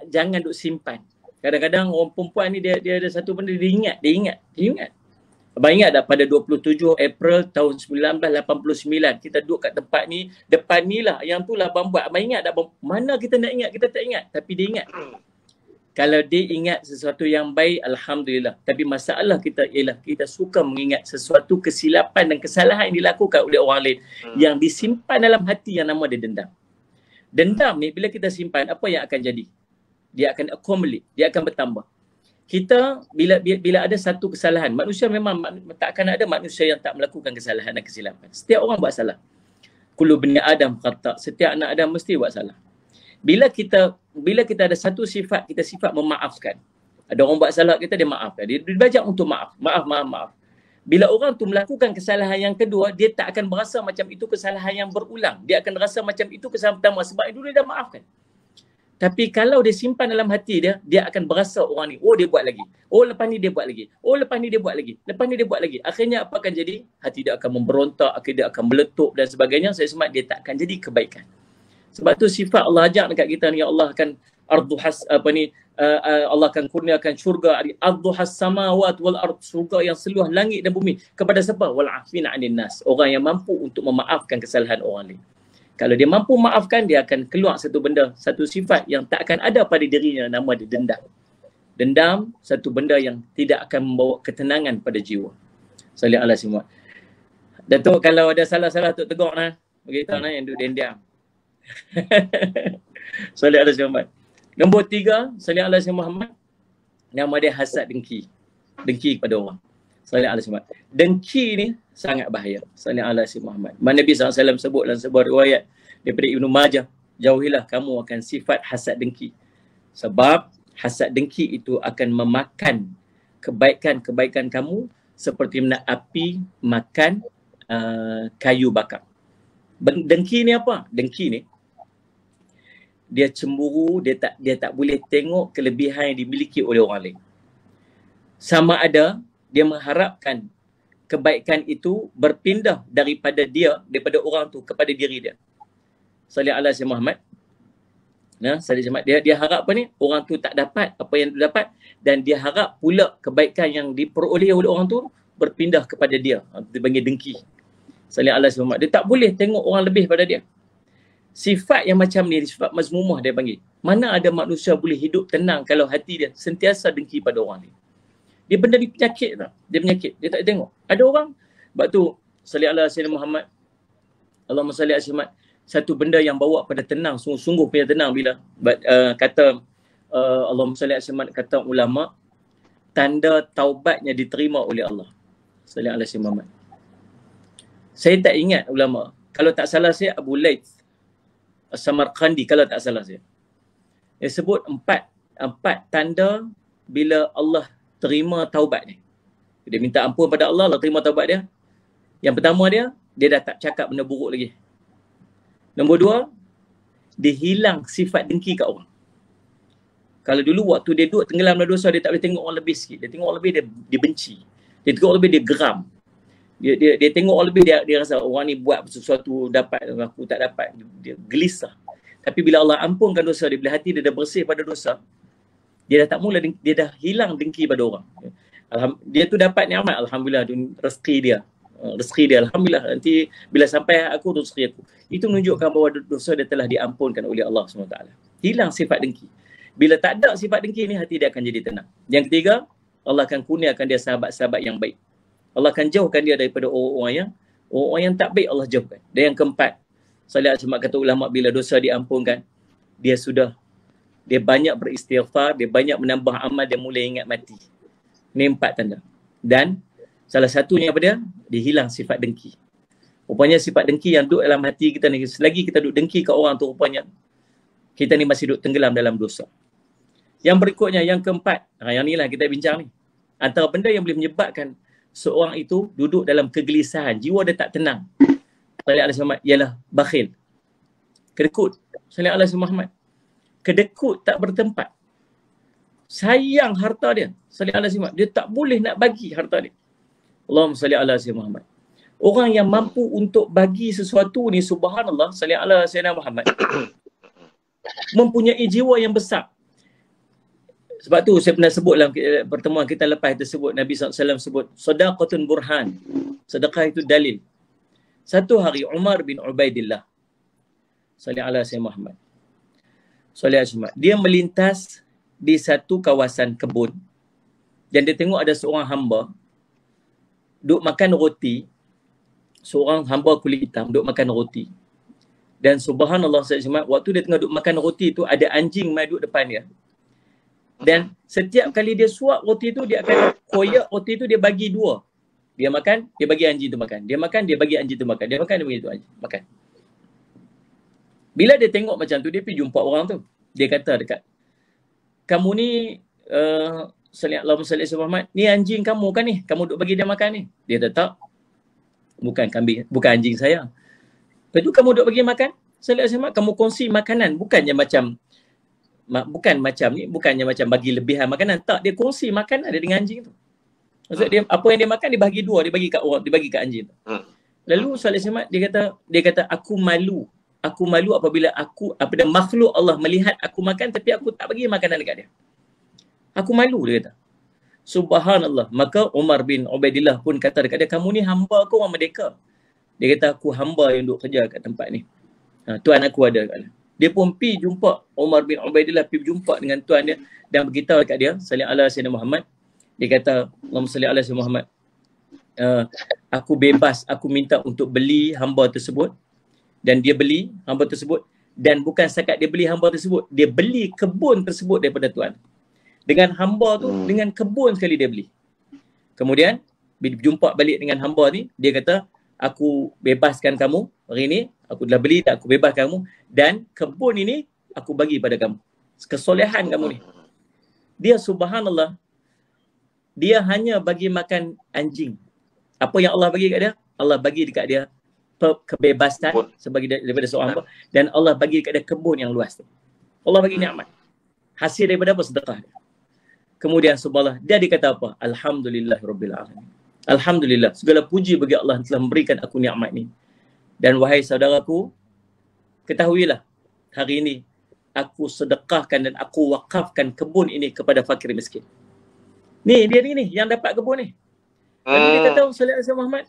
jangan duk simpan. Kadang-kadang orang perempuan ni dia ada satu benda dia ingat. Abang ingat tak pada 27 April tahun 1989 kita duduk kat tempat ni, depan ni lah, yang tu lah abang buat. Abang ingat tak? Mana kita nak ingat, kita tak ingat. Tapi dia ingat. Kalau dia ingat sesuatu yang baik, Alhamdulillah. Tapi masalah kita ialah kita suka mengingat sesuatu kesilapan dan kesalahan yang dilakukan oleh orang lain yang disimpan dalam hati yang nama dia dendam. Dendam ni bila kita simpan, apa yang akan jadi? Dia akan accumulate, dia akan bertambah. Kita bila ada satu kesalahan, manusia memang tak akan ada manusia yang tak melakukan kesalahan dan kesilapan. Setiap orang buat salah. Kullu bani Adam khata'. Setiap anak Adam mesti buat salah. Bila kita ada satu sifat, kita sifat memaafkan. Ada orang buat salah kita, dia maafkan. Dia belajar untuk maaf. Maaf. Bila orang tu melakukan kesalahan yang kedua, dia tak akan berasa macam itu kesalahan yang berulang. Dia akan rasa macam itu kesalahan pertama sebab itu dia dah maafkan. Tapi kalau dia simpan dalam hati dia, dia akan berasa orang ni, oh dia buat lagi. Oh lepas ni dia buat lagi. Oh lepas ni dia buat lagi. Lepas ni dia buat lagi. Akhirnya apa akan jadi? Hati dia akan memberontak, akhirnya dia akan meletup dan sebagainya. Saya semat dia tak akan jadi kebaikan. Sebab tu sifat Allah ajak dekat kita ni, Allah akan Allah akan kurniakan syurga, arduhas samawat wal ard, syurga yang seluas langit dan bumi kepada siapa? Wal afina 'anil nas, orang yang mampu untuk memaafkan kesalahan orang lain. Kalau dia mampu maafkan, dia akan keluar satu benda, satu sifat yang tak akan ada pada dirinya, nama dia dendam. Dendam satu benda yang tidak akan membawa ketenangan pada jiwa. Salih Allah semua. Datuk kalau ada salah-salah tu tegur nah. Beritahu nah yang duduk diam. Salih Allah semua. Nombor 3, Salih Allah Muhammad. Nama dia hasad dengki. Dengki kepada orang. Salih Allah Muhammad. Dengki ni sangat bahaya. Salih Allah Muhammad. Nabi SAW sebut dalam sebuah riwayat daripada Ibnu Majah, jauhilah kamu akan sifat hasad dengki. Sebab hasad dengki itu akan memakan kebaikan kamu seperti mana api makan kayu bakar. Dengki ni apa? Dengki ni dia cemburu, dia tak boleh tengok kelebihan yang dimiliki oleh orang lain. Sama ada dia mengharapkan kebaikan itu berpindah daripada orang tu kepada diri dia. Salih Allah Muhammad. Salih Muhammad. Dia harap apa ni? Orang tu tak dapat apa yang dia dapat dan dia harap pula kebaikan yang diperoleh oleh orang tu berpindah kepada dia. Dia panggil dengki. Salih Allah Muhammad. Dia tak boleh tengok orang lebih pada dia. Sifat yang macam ni, sifat mazmumah dia panggil. Mana ada manusia boleh hidup tenang kalau hati dia sentiasa dengki pada orang lain. Dia benda ni penyakit tak? Dia penyakit. Dia tak tengok. Ada orang. Sebab tu, Salih Allah Muhammad. Allahumma salli ala Muhammad. Satu benda yang bawa pada tenang. Sungguh punya tenang bila kata Allahumma salli ala Muhammad, kata ulama, tanda taubatnya diterima oleh Allah. Salih ala Muhammad. Saya tak ingat ulama. Kalau tak salah saya, Abu Laith As-Samarqandi, kalau tak salah saya. Dia sebut empat tanda bila Allah terima taubat dia. Dia minta ampun pada Allah, Allah terima taubat dia. Yang pertama dia dah tak cakap benda buruk lagi. Nombor 2, dia hilang sifat dengki kat orang. Kalau dulu waktu dia duduk tenggelam dalam dosa, dia tak boleh tengok orang lebih sikit. Dia tengok orang lebih, dia benci. Dia tengok orang lebih, dia geram. Dia tengok orang lebih, dia rasa orang ni buat sesuatu dapat, aku tak dapat. Dia gelisah. Tapi bila Allah ampunkan dosa dia, bila hati dia dah bersih pada dosa, dia dah tak mula, dia dah hilang dengki pada orang. Dia tu dapat nikmat, alhamdulillah, rezeki dia. Alhamdulillah, nanti bila sampai aku tu rezeki aku. Itu menunjukkan bahawa dosa dia telah diampunkan oleh Allah SWT. Hilang sifat dengki. Bila tak ada sifat dengki ni, hati dia akan jadi tenang. Yang ketiga, Allah akan kurniakan dia sahabat-sahabat yang baik. Allah akan jauhkan dia daripada orang-orang yang tak baik, Allah jauhkan. Dan yang keempat, Salih Ahmad kata ulama, bila dosa diampunkan, dia banyak beristighfar, dia banyak menambah amal, dia mulai ingat mati. Ini 4 tanda. Dan salah satunya apa dia? Dia hilang sifat dengki. Rupanya sifat dengki yang duduk dalam hati kita ni, selagi kita duduk dengki ke orang tu, rupanya kita ni masih duduk tenggelam dalam dosa. Yang berikutnya, yang keempat, yang ni lah kita bincang ni. Antara benda yang boleh menyebabkan seorang itu duduk dalam kegelisahan, jiwa dia tak tenang, Salih Alaihi Muhammad, ialah bakhil. Kedekut. Salih Alaihi Muhammad. Kedekut tak bertempat. Sayang harta dia. Salih Alaihi Muhammad. Dia tak boleh nak bagi harta dia. Allahumma salli ala Sayyidina Muhammad. Orang yang mampu untuk bagi sesuatu ni, subhanallah, salli ala Sayyidina Muhammad, mempunyai jiwa yang besar. Sebab tu saya pernah sebut dalam pertemuan kita lepas, kita sebut Nabi SAW sebut sadaqatun burhan. Sedekah itu dalil. Satu hari Umar bin Ubaidillah, salli ala Sayyidina Muhammad, salli ala Muhammad, dia melintas di satu kawasan kebun dan dia tengok ada seorang hamba duk makan roti. Seorang hamba kulit hitam duk makan roti. Dan subhanallah, waktu dia tengah duk makan roti tu, ada anjing mai duduk depan dia. Dan setiap kali dia suap roti tu, dia akan koyak roti tu, dia bagi 2. Dia makan, dia bagi anjing tu makan. Dia makan, dia bagi anjing tu makan. Dia makan, dia bagi tu anjing makan. Bila dia tengok macam tu, dia pergi jumpa orang tu. Dia kata dekat, kamu ni Allahumma salli ala Muhammad, ni anjing kamu kan ni? Kamu duk bagi dia makan ni? Dia kata, tak. Bukan kambing, bukan anjing saya. Lepas tu kamu duk bagi makan? Salli ala Muhammad, kamu kongsi makanan, bukannya macam bagi lebihan makanan. Tak, dia kongsi makanan dia dengan anjing tu. Maksud dia, apa yang dia makan, dia bagi 2, dia bagi kat orang, dia bagi kat anjing tu. Lalu Salih Ahmad dia kata aku malu apabila apabila makhluk Allah melihat aku makan tapi aku tak bagi makanan dekat dia. Aku malu, dia kata. Subhanallah. Maka Umar bin Ubaidillah pun kata dekat dia, kamu ni hamba ke orang merdeka? Dia kata, aku hamba yang duduk kerja kat tempat ni. Tuan aku ada kat dia. Dia pun pergi jumpa Umar bin Ubaidillah, pergi jumpa dengan tuan dia dan beritahu dekat dia, salli ala Sayyidina Muhammad. Dia kata, Allahumma salli ala Sayyidina Muhammad. Aku bebas, aku minta untuk beli hamba tersebut. Dan dia beli hamba tersebut. Dan bukan setakat dia beli hamba tersebut, dia beli kebun tersebut daripada tuan. Dengan hamba tu, dengan kebun sekali dia beli. Kemudian, bila jumpa balik dengan hamba ni, dia kata, aku bebaskan kamu hari ni, aku dah beli tak, aku bebaskan kamu, dan kebun ini aku bagi pada kamu. Kesolehan kamu ni. Dia subhanallah, dia hanya bagi makan anjing. Apa yang Allah bagi kat dia? Allah bagi dekat dia kebebasan sebagai daripada seorang hamba, dan Allah bagi dekat dia kebun yang luas tu. Allah bagi nikmat. Hasil daripada apa? Sedekah dia. Kemudian subhanallah, dia dikata apa? Alhamdulillahirabbil alamin. Alhamdulillah, segala puji bagi Allah yang telah memberikan aku nikmat ni. Dan wahai saudaraku, ketahuilah, hari ini aku sedekahkan dan aku wakafkan kebun ini kepada fakir miskin. Ni dia ni yang dapat kebun ni. Lalu dia kata, sallallahu alaihi Muhammad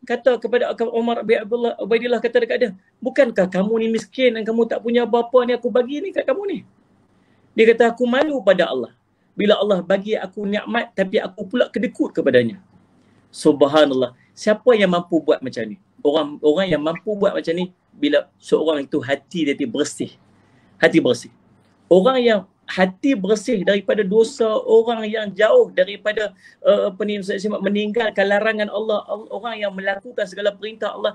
kata kepada Umar bin Ubaidillah, kata dekat dia, bukankah kamu ni miskin dan kamu tak punya apa-apa ni, aku bagi ni kat kamu ni. Dia kata, aku malu pada Allah bila Allah bagi aku nikmat tapi aku pula kedekut kepadanya. Subhanallah. Siapa yang mampu buat macam ni? Orang yang mampu buat macam ni bila seorang itu hati dia bersih. Hati bersih. Orang yang hati bersih daripada dosa, orang yang jauh daripada meninggalkan larangan Allah, orang yang melakukan segala perintah Allah,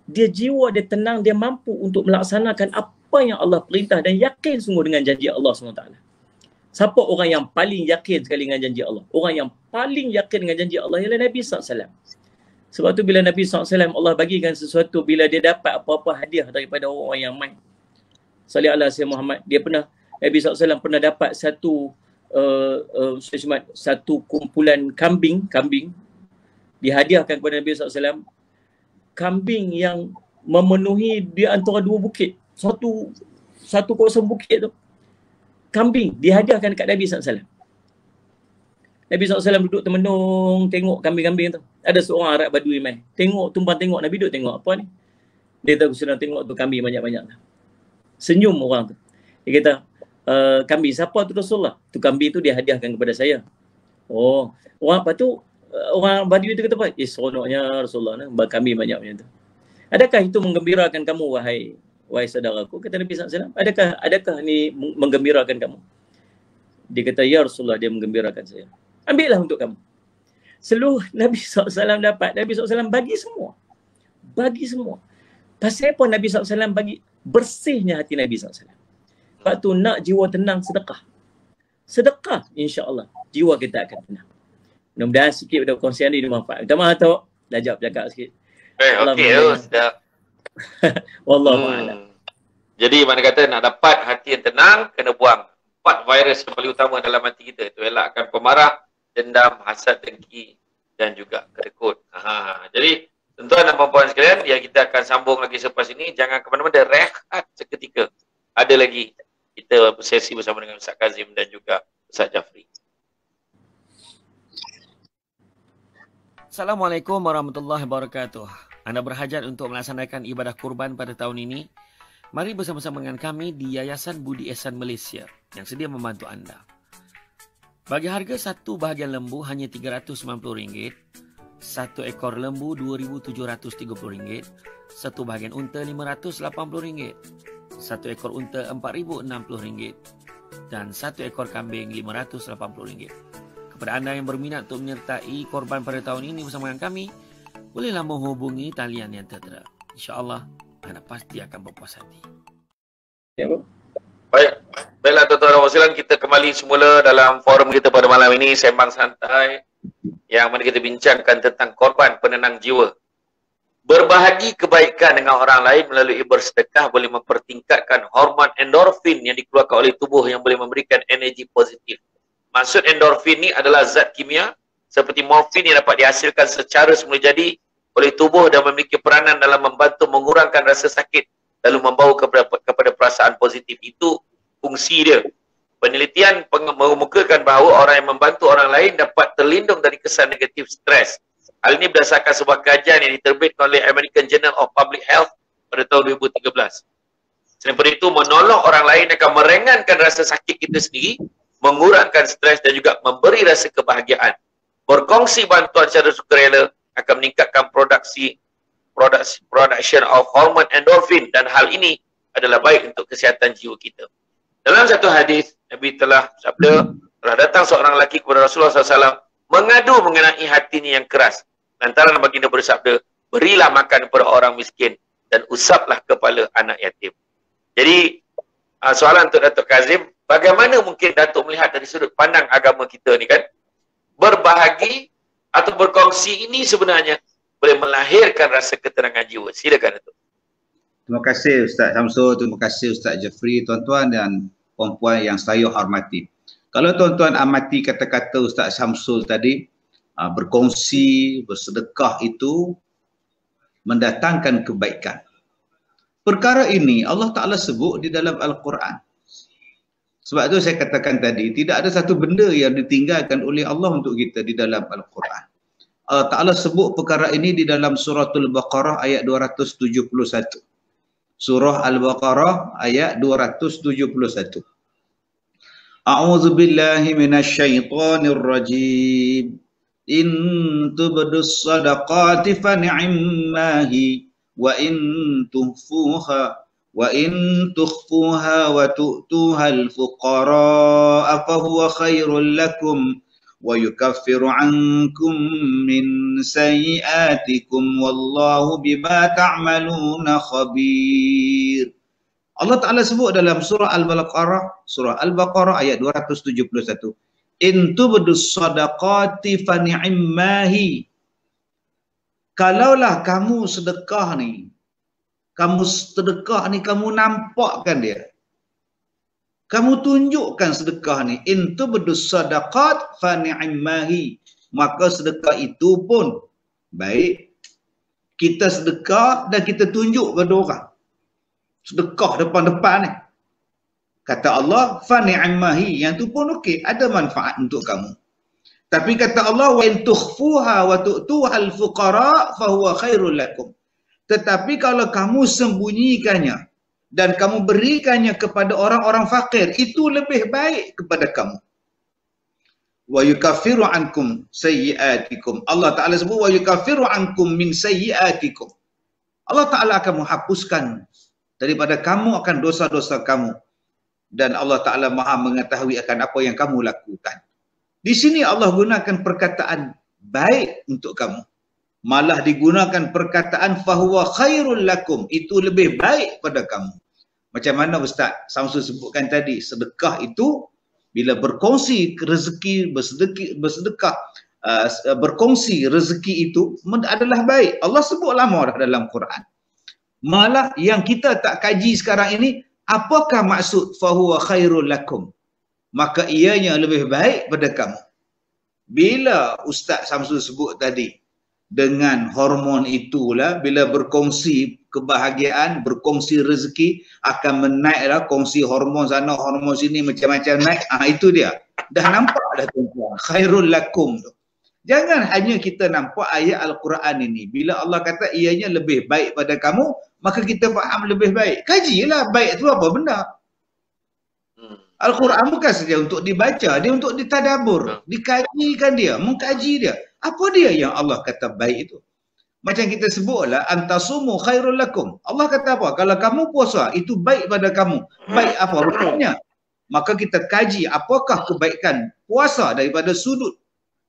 dia jiwa dia tenang, dia mampu untuk melaksanakan apa yang Allah perintah dan yakin sungguh dengan janji Allah SWT. Siapa orang yang paling yakin sekali dengan janji Allah? Orang yang paling yakin dengan janji Allah ialah Nabi SAW. Sebab tu bila Nabi SAW, Allah bagikan sesuatu, bila dia dapat apa-apa hadiah daripada orang yang main, salli ala Sayyidina Muhammad, dia pernah Nabi SAW pernah dapat satu kumpulan kambing dihadiahkan kepada Nabi SAW. Kambing yang memenuhi di antara dua bukit. Satu kawasan bukit tu. Kambing dihadiahkan dekat Nabi SAW. Nabi SAW duduk termenung tengok kambing-kambing tu. Ada seorang Arab Badui mai. Tumpang tengok. Nabi duduk tengok apa ni. Dia tahu sedang tengok tu kambing banyak-banyak tu. Senyum orang tu. Dia kata, kambing siapa tu Rasulullah? Tu kambing tu dia hadiahkan kepada saya. Oh, orang apa tu? Orang Badui tu kata apa? Seronoknya Rasulullah ni, kambing banyak macam tu. Adakah itu menggembirakan kamu wahai saudaraku? Kata Nabi SAW. Adakah ni menggembirakan kamu? Dia kata, ya Rasulullah, dia menggembirakan saya. Ambillah untuk kamu. Seluruh Nabi SAW dapat, Nabi SAW bagi semua. Bagi semua. Pasal apa Nabi SAW bagi? Bersihnya hati Nabi SAW. Sebab tu nak jiwa tenang, sedekah. Sedekah, insya-Allah jiwa kita akan tenang. Mudah-mudahan sikit pada kongsian ni bermanfaat. Minta maaf Tok, dah jawab cakap sikit. Okey, sudah. Wallahu a'lam. Jadi mana kata nak dapat hati yang tenang, kena buang 4 virus yang paling utama dalam hati kita. Itu elakkan pemarah, dendam, hasad, dengki dan juga kedekut. Jadi tuan-tuan dan puan-puan sekalian, yang kita akan sambung lagi selepas ini. Jangan ke mana-mana, rehat seketika. Ada lagi kita sesi bersama dengan Ustaz Kazim dan juga Ustaz Jafri. Assalamualaikum warahmatullahi wabarakatuh. Anda berhajat untuk melaksanakan ibadah kurban pada tahun ini? Mari bersama-sama dengan kami di Yayasan Budi Ehsan Malaysia yang sedia membantu anda. Bagi harga satu bahagian lembu hanya RM390, satu ekor lembu RM2,730, satu bahagian unta RM580, satu ekor unta RM4,060 dan satu ekor kambing RM580. Kepada anda yang berminat untuk menyertai korban pada tahun ini bersama dengan kami, bolehlah menghubungi talian yang tertera. InsyaAllah, anda pasti akan berpuas hati. Ya, Bu. Baiklah tuan-tuan dan puan, kita kembali semula dalam forum kita pada malam ini, Sembang Santai, yang mana kita bincangkan tentang korban penenang jiwa. Berbahagi kebaikan dengan orang lain melalui bersedekah boleh mempertingkatkan hormon endorfin yang dikeluarkan oleh tubuh yang boleh memberikan energi positif. Maksud endorfin ni adalah zat kimia seperti morfin yang dapat dihasilkan secara semula jadi oleh tubuh dan memiliki peranan dalam membantu mengurangkan rasa sakit lalu membawa kepada perasaan positif. Itu fungsi dia. Penelitian mengemukakan bahawa orang yang membantu orang lain dapat terlindung dari kesan negatif stres. Hal ini berdasarkan sebuah kajian yang diterbitkan oleh American Journal of Public Health pada tahun 2013. Selain itu, menolong orang lain akan meringankan rasa sakit kita sendiri, mengurangkan stres dan juga memberi rasa kebahagiaan. Berkongsi bantuan secara sukarela akan meningkatkan production of hormone endorphin dan hal ini adalah baik untuk kesihatan jiwa kita. Dalam satu hadis, Nabi telah datang seorang lelaki kepada Rasulullah SAW mengadu mengenai hatinya yang keras. Lantaran baginda bersabda, berilah makan kepada orang miskin dan usaplah kepala anak yatim. Jadi, soalan untuk Datuk Kazim, bagaimana mungkin Datuk melihat dari sudut pandang agama kita ni kan? Berbahagi atau berkongsi ini sebenarnya boleh melahirkan rasa ketenangan jiwa. Silakan Datuk. Terima kasih Ustaz Samsul, terima kasih Ustaz Jafri, tuan-tuan dan puan-puan yang saya hormati. Kalau tuan-tuan amati kata-kata Ustaz Samsul tadi, berkongsi, bersedekah itu mendatangkan kebaikan. Perkara ini Allah Ta'ala sebut di dalam Al-Quran. Sebab itu saya katakan tadi, tidak ada satu benda yang ditinggalkan oleh Allah untuk kita di dalam Al-Quran. Allah Ta'ala sebut perkara ini di dalam Suratul Baqarah ayat 271. Surah Al-Baqarah ayat 271. A'udzu billahi minasyaitonir rajim. In tubdus sadaqati fa ni'mahi wa in tuhfuha wa tu'tuha al-fuqara fa huwa khairul lakum wa yukaffiru 'ankum min sayyi'atikum wallahu bima ta'maluna khabir. Allah Ta'ala sebut dalam surah Al-Baqarah ayat 271. In tubdus sadaqati fa ni'mahi. Kalaulah kamu sedekah ni, kamu nampakkan dia. Kamu tunjukkan sedekah ni. In tubdus sadaqat fa ni'mahi. Maka sedekah itu pun baik. Kita sedekah dan kita tunjuk pada orang. Sedekah depan-depan ni. Kata Allah, fa ni'mahi. Yang tu pun okey, ada manfaat untuk kamu. Tapi kata Allah, wa in tukhfuha wa tu'tuha al-fuqara fa huwa khairul lakum. Tetapi kalau kamu sembunyikannya dan kamu berikannya kepada orang-orang fakir, itu lebih baik kepada kamu. Wa yukaffiru ankum sayyi'atikum. Allah Ta'ala sebut wa yukaffiru ankum min sayyi'atikum. Allah Ta'ala akan menghapuskan daripada kamu akan dosa-dosa kamu. Dan Allah Ta'ala Maha mengetahui akan apa yang kamu lakukan. Di sini Allah gunakan perkataan baik untuk kamu. Malah digunakan perkataan fahuwa khairul lakum. Itu lebih baik pada kamu. Macam mana Ustaz Samsul sebutkan tadi, sedekah itu bila berkongsi rezeki, bersedekah, berkongsi rezeki itu adalah baik. Allah sebut lama dah dalam Quran. Malah yang kita tak kaji sekarang ini, apakah maksud fahuwa khairul lakum? Maka ianya lebih baik pada kamu. Bila Ustaz Samsul sebut tadi, dengan hormon itulah, bila berkongsi kebahagiaan, berkongsi rezeki, akan menaiklah kongsi hormon sana, hormon sini, macam-macam naik. Itu dia. Dah nampak dah tuan-tuan. Khairul lakum tu. Jangan hanya kita nampak ayat Al-Quran ini. Bila Allah kata ianya lebih baik pada kamu, maka kita faham lebih baik. Kajilah baik tu apa benda. Al-Quran bukan saja untuk dibaca, dia untuk ditadabur, dikajikan dia, mengkaji dia. Apa dia yang Allah kata baik itu? Macam kita sebutlah, antasumu khairul lakum. Allah kata apa? Kalau kamu puasa, itu baik pada kamu. Baik apa rupanya? Maka kita kaji apakah kebaikan puasa daripada sudut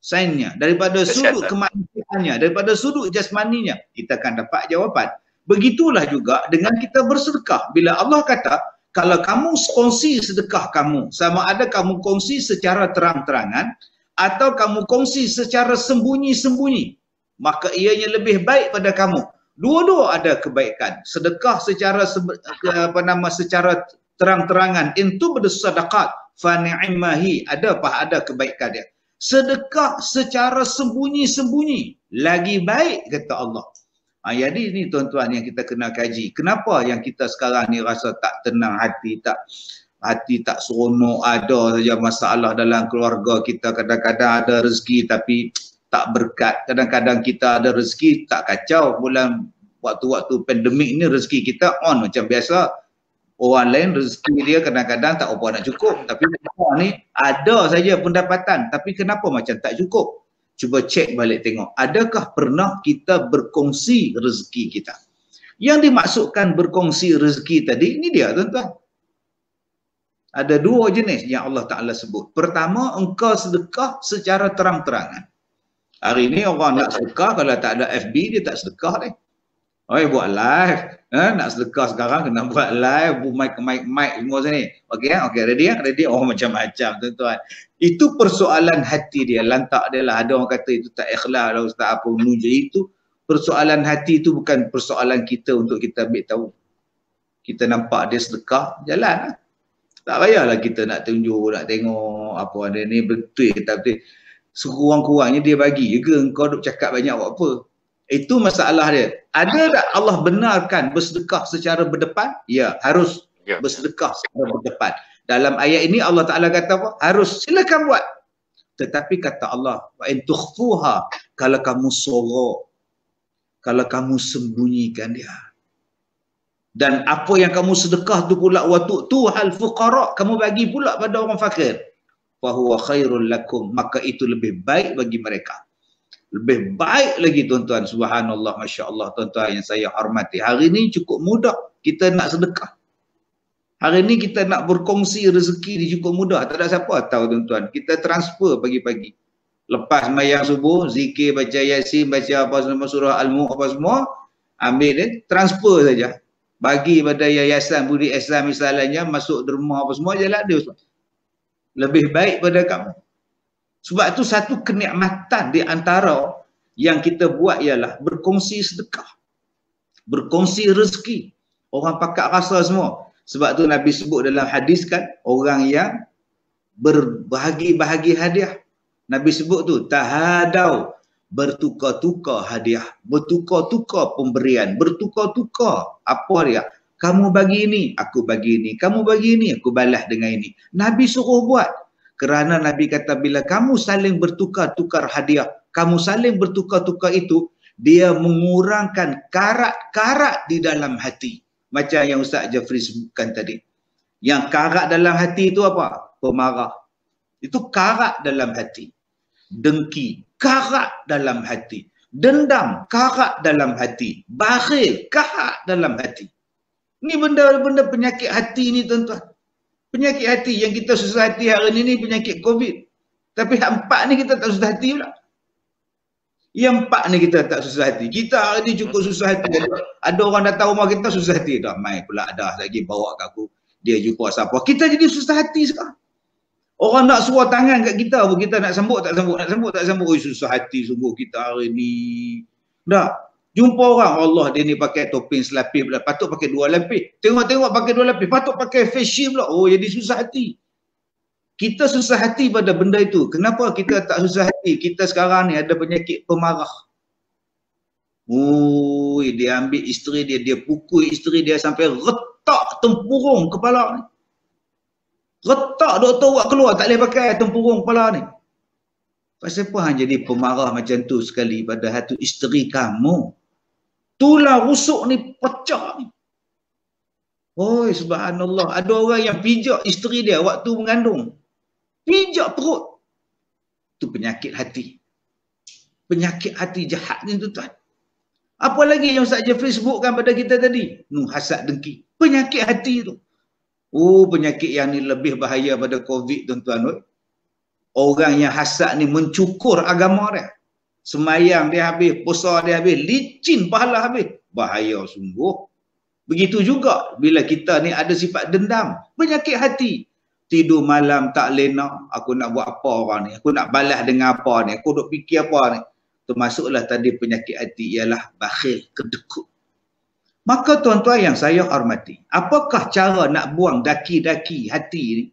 sainsnya, daripada sudut kemanusiaannya, daripada sudut jasmaninya. Kita akan dapat jawapan. Begitulah juga dengan kita bersedekah. Bila Allah kata, kalau kamu kongsi sedekah kamu, sama ada kamu kongsi secara terang-terangan, atau kamu kongsi secara sembunyi-sembunyi, maka ianya lebih baik pada kamu. Dua-dua ada kebaikan. Sedekah secara secara terang-terangan, itu bersedekah fa ni'mahi, ada kebaikan dia. Sedekah secara sembunyi-sembunyi lagi baik, kata Allah. Jadi ni tuan-tuan yang kita kena kaji. Kenapa yang kita sekarang ni rasa tak tenang hati, tak seronok, ada saja masalah dalam keluarga kita, kadang-kadang ada rezeki tapi tak berkat, kadang-kadang kita ada rezeki tak kacau. Bulan waktu-waktu pandemik ni rezeki kita on macam biasa. Orang lain rezeki dia kadang-kadang tak apa nak cukup, tapi kita ni ada saja pendapatan, tapi kenapa macam tak cukup? Cuba cek balik tengok, adakah pernah kita berkongsi rezeki kita? Yang dimaksudkan berkongsi rezeki tadi, ini dia tuan-tuan. Ada dua jenis yang Allah Ta'ala sebut. Pertama, engkau sedekah secara terang-terangan. Hari ni orang nak sedekah, kalau tak ada FB, dia tak sedekah ni. Buat live. Nak sedekah sekarang, kena buat live, mic semua sini. Okey, ready? Oh, macam-macam tuan-tuan. Itu persoalan hati dia, lantak dia lah. Ada orang kata itu tak ikhlas lah Ustaz, apa menuju itu. Persoalan hati itu bukan persoalan kita untuk kita ambil tahu. Kita nampak dia sedekah, jalan lah. Tak payahlah kita nak tunjuk, nak tengok apa ada ni betul ke tak betul. Sekurang-kurangnya dia bagi juga, engkau duk cakap banyak buat apa. Itu masalah dia. Ada tak Allah benarkan bersedekah secara berdepan? Ya, harus bersedekah secara berdepan. Dalam ayat ini Allah Ta'ala kata apa? Harus, silakan buat. Tetapi kata Allah, wa in tukhfuha, kalau kamu sorok, kalau kamu sembunyikan dia. Dan apa yang kamu sedekah tu pula, wa tu'tuhal fuqara, kamu bagi pula pada orang fakir. Fa huwa khairul lakum, maka itu lebih baik bagi mereka. Lebih baik lagi tuan-tuan, subhanallah, masya-Allah tuan-tuan yang saya hormati. Hari ini cukup mudah kita nak sedekah. Hari ini kita nak berkongsi rezeki ni cukup mudah. Tak ada siapa tahu tuan-tuan. Kita transfer pagi-pagi. Lepas sembahyang subuh, zikir, baca Yasin, baca apa semua, surah Al-Mulk apa semua, ambil dia, transfer saja. Bagi pada Yayasan Budi Ihsan misalnya, masuk derma apa semua, jalan dia. Lebih baik pada kamu. Sebab itu satu kenikmatan di antara yang kita buat ialah berkongsi sedekah. Berkongsi rezeki. Orang pakat rasa semua. Sebab tu Nabi sebut dalam hadis kan, orang yang berbahagi-bahagi hadiah. Nabi sebut tu, tahadau, bertukar-tukar hadiah, bertukar-tukar pemberian, bertukar-tukar apa dia? Kamu bagi ini, aku bagi ini. Kamu bagi ini, aku balas dengan ini. Nabi suruh buat. Kerana Nabi kata bila kamu saling bertukar-tukar hadiah, kamu saling bertukar-tukar itu, dia mengurangkan karat-karat di dalam hati. Macam yang Ustaz Jafri sebutkan tadi. Yang karat dalam hati itu apa? Pemarah. Itu karat dalam hati. Dengki, karat dalam hati. Dendam, karat dalam hati. Bakhil, karat dalam hati. Ini benda-benda penyakit hati ni tuan-tuan. Penyakit hati yang kita susah hati hari ni penyakit COVID. Tapi yang 4 ni kita tak susah hati pula. Yang 4 ni kita tak susah hati. Kita hari ni cukup susah hati. Ada orang datang rumah kita susah hati. Dah mai pula dah lagi bawa kat aku. Dia jumpa siapa. Kita jadi susah hati sekarang. Orang nak suruh tangan kat kita pun kita nak sambut tak sambut. Nak sambut tak sambut. Oi, susah hati sungguh kita hari ni. Dah. Jumpa orang. Allah dia ni pakai topeng selapis pula. Patut pakai 2 lapis. Tengok-tengok pakai 2 lapis. Patut pakai face shield pula. Oh jadi susah hati. Kita susah hati pada benda itu. Kenapa kita tak susah hati? Kita sekarang ni ada penyakit pemarah. Oh, dia ambil isteri dia, dia pukul isteri dia sampai retak tempurung kepala ni. Retak doktor buat keluar, tak boleh pakai tempurung kepala ni. Pasal apa hang jadi pemarah macam tu sekali pada hati isteri kamu? Tulang rusuk ni pecah ni. Oh, subhanallah. Ada orang yang pijak isteri dia waktu mengandung. Pijak perut. Itu penyakit hati. Penyakit hati jahat ni tuan-tuan. Apa lagi yang Ustaz Jafri sebutkan pada kita tadi? Hasad dengki. Penyakit hati tu. Oh, penyakit yang ni lebih bahaya pada COVID tuan-tuan. Orang yang hasad ni mencukur agama dia. Semayang dia habis, puasa dia habis, licin pahala habis. Bahaya sungguh. Begitu juga bila kita ni ada sifat dendam. Penyakit hati. Tidur malam tak lena, aku nak buat apa orang ni, aku nak balas dengan apa ni, aku duk fikir apa ni. Termasuklah tadi penyakit hati ialah bakhil, kedekut. Maka tuan-tuan yang saya hormati, apakah cara nak buang daki-daki hati ni?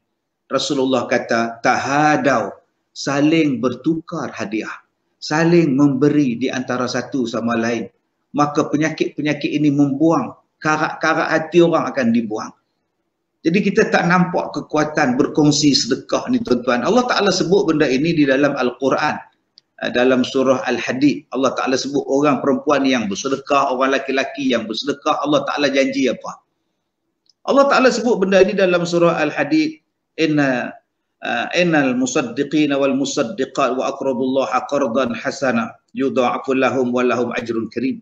Rasulullah kata, tahadau, saling bertukar hadiah, saling memberi di antara satu sama lain. Maka penyakit-penyakit ini membuang, karat-karat hati orang akan dibuang. Jadi kita tak nampak kekuatan berkongsi sedekah ni tuan-tuan. Allah Ta'ala sebut benda ini di dalam Al-Quran. Dalam surah Al-Hadid. Allah Ta'ala sebut orang perempuan yang bersedekah, orang laki-laki yang bersedekah. Allah Ta'ala janji apa? Allah Ta'ala sebut benda ini dalam surah Al-Hadid. Innal musaddiqina wal musaddiqat wa aqradullaha qardan hasana yudha'afu lahum wa lahum ajrun karim.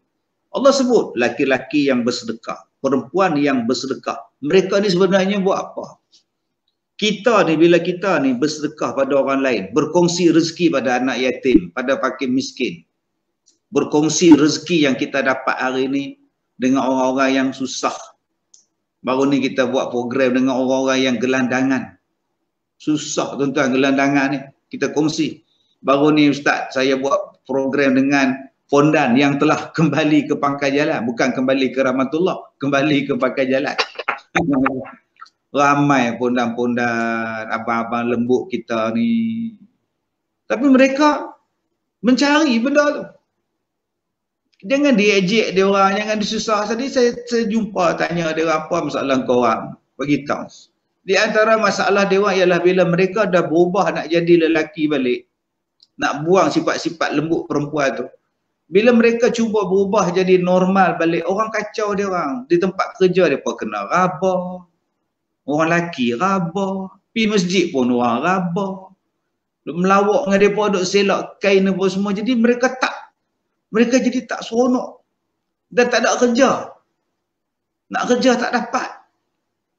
Allah sebut laki-laki yang bersedekah, perempuan yang bersedekah. Mereka ni sebenarnya buat apa? Kita ni, bila kita ni bersedekah pada orang lain, berkongsi rezeki pada anak yatim, pada fakir miskin, berkongsi rezeki yang kita dapat hari ni dengan orang-orang yang susah. Baru ni kita buat program dengan orang-orang yang gelandangan. Susah tuan-tuan gelandangan ni, kita kongsi. Baru ni Ustaz, saya buat program dengan Pondan yang telah kembali ke pangkal jalan. Bukan kembali ke rahmatullah, kembali ke pangkal jalan. Ramai pondan-pondan, abang-abang lembut kita ni. Tapi mereka mencari benda tu. Jangan diejek dia orang, jangan disusah. Tadi saya jumpa tanya dia orang, apa masalah kau orang? Beritahu. Di antara masalah dia orang ialah bila mereka dah berubah nak jadi lelaki balik, nak buang sifat-sifat lembut perempuan tu. Bila mereka cuba berubah jadi normal balik, orang kacau dia orang. Di tempat kerja dia pun kena rabah. Orang lelaki rabah. Pergi masjid pun orang rabah. Melawak dengan dia pun duk selak kain apa semua. Jadi mereka jadi tak seronok. Dan tak ada kerja. Nak kerja tak dapat.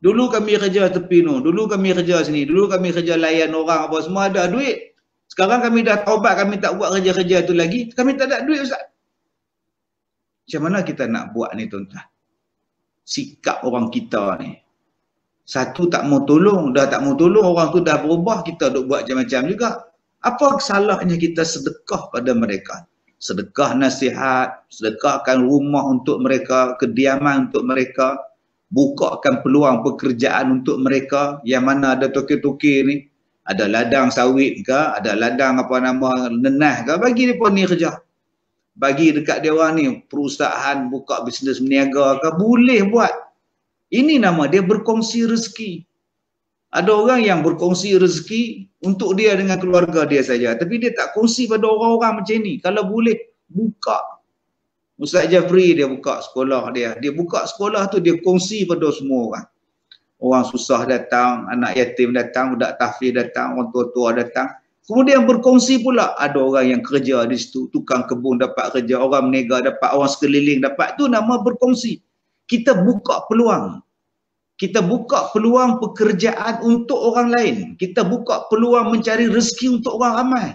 Dulu kami kerja tepi no. Dulu kami kerja sini. Dulu kami kerja layan orang apa semua ada duit. Sekarang kami dah taubat, kami tak buat kerja-kerja tu lagi. Kami tak ada duit Ustaz. Macam mana kita nak buat ni tuan-tuan? Sikap orang kita ni. Satu tak mau tolong, dah tak mau tolong, orang tu dah berubah, kita duk buat macam-macam juga. Apa salahnya kita sedekah pada mereka? Sedekah nasihat, sedekahkan rumah untuk mereka, kediaman untuk mereka. bukakan peluang pekerjaan untuk mereka yang mana ada tokek-tokek ni, ada ladang sawit ke, ada ladang nenah ke, bagi mereka ni kerja. Bagi dekat dia orang ni perusahaan buka bisnes berniaga ke, boleh buat. Ini nama dia berkongsi rezeki. Ada orang yang berkongsi rezeki untuk dia dengan keluarga dia saja, tapi dia tak kongsi pada orang-orang macam ni. Kalau boleh, buka. Ustaz Jafri dia buka sekolah dia. Dia buka sekolah tu, dia kongsi pada semua orang. Orang susah datang, anak yatim datang, budak tahfiz datang, orang tua-tua datang. Kemudian berkongsi pula, ada orang yang kerja di situ, tukang kebun dapat kerja, orang menega dapat, orang sekeliling dapat. Itu nama berkongsi. Kita buka peluang. Kita buka peluang pekerjaan untuk orang lain. Kita buka peluang mencari rezeki untuk orang ramai.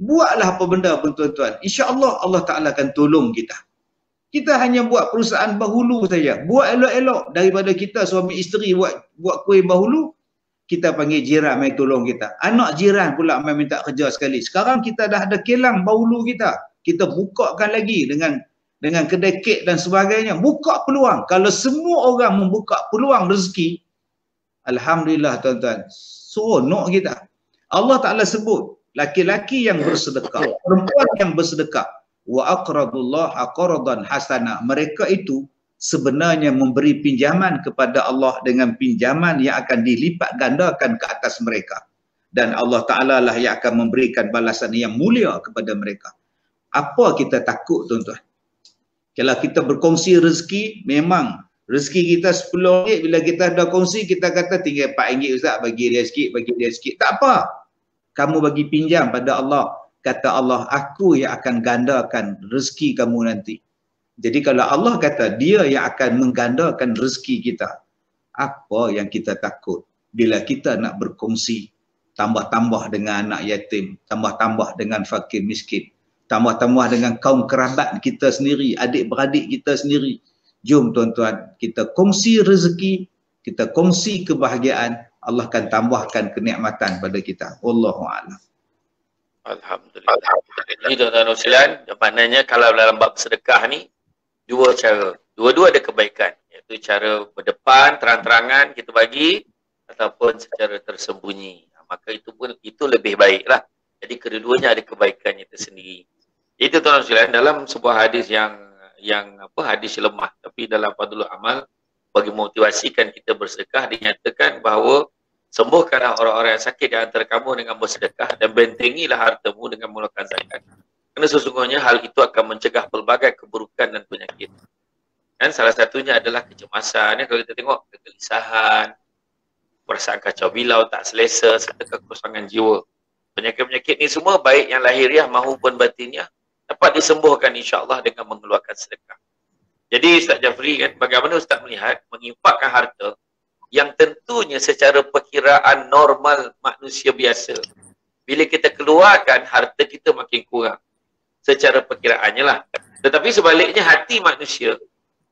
Buatlah apa benda pun tuan-tuan. InsyaAllah Allah Ta'ala akan tolong kita. Kita hanya buat perusahaan bahulu saja. Buat elok-elok daripada kita suami isteri buat kuih bahulu. Kita panggil jiran mai tolong kita. Anak jiran pula mai minta kerja sekali. Sekarang kita dah ada kilang bahulu kita. Kita bukakan lagi dengan kedai kek dan sebagainya. Buka peluang. Kalau semua orang membuka peluang rezeki, alhamdulillah tuan-tuan, seronok kita. Allah Ta'ala sebut, laki-laki yang bersedekah, perempuan yang bersedekah, wa aqradullaha qardan hasana. Mereka itu sebenarnya memberi pinjaman kepada Allah dengan pinjaman yang akan dilipat gandakan ke atas mereka. Dan Allah Ta'ala lah yang akan memberikan balasan yang mulia kepada mereka. Apa kita takut tuan-tuan? Kalau kita berkongsi rezeki, memang rezeki kita RM10, bila kita dah kongsi, kita kata tinggal RM4 Ustaz, bagi dia sikit, bagi dia sikit. Tak apa. Kamu bagi pinjam pada Allah. Kata Allah, aku yang akan gandakan rezeki kamu nanti. Jadi kalau Allah kata dia yang akan menggandakan rezeki kita, apa yang kita takut? Bila kita nak berkongsi, tambah-tambah dengan anak yatim, tambah-tambah dengan fakir miskin, tambah-tambah dengan kaum kerabat kita sendiri, adik-beradik kita sendiri. Jom tuan-tuan, kita kongsi rezeki, kita kongsi kebahagiaan, Allah akan tambahkan kenikmatan pada kita. Wallahu a'lam. Alhamdulillah. Jadi tuan-tuan sekalian, maknanya kalau dalam bab sedekah ni, dua cara. Dua-dua ada kebaikan. Iaitu cara berdepan, terang-terangan kita bagi, ataupun secara tersembunyi. Maka itu lebih baiklah. Jadi kedua-duanya ada kebaikannya tersendiri. Itu tuan-tuan sekalian, dalam sebuah hadis hadis lemah, tapi dalam Fadlul Amal, bagi memotivasikan kita bersedekah, dinyatakan bahawa sembuhkanlah orang-orang yang sakit di antara kamu dengan bersedekah dan bentengilah hartamu dengan mengeluarkan zakat. Kerana sesungguhnya hal itu akan mencegah pelbagai keburukan dan penyakit. Dan salah satunya adalah kecemasan. Kalau kita tengok kegelisahan, perasaan kacau bilau, tak selesa, serta kekosongan jiwa. Penyakit-penyakit ni semua baik yang lahiriah maupun batiniah dapat disembuhkan insya-Allah dengan mengeluarkan sedekah. Jadi Ustaz Jafri kan, bagaimana Ustaz melihat menginfakkan harta yang tentunya secara perkiraan normal manusia biasa, bila kita keluarkan harta kita makin kurang secara perkiraannya lah. Tetapi sebaliknya hati manusia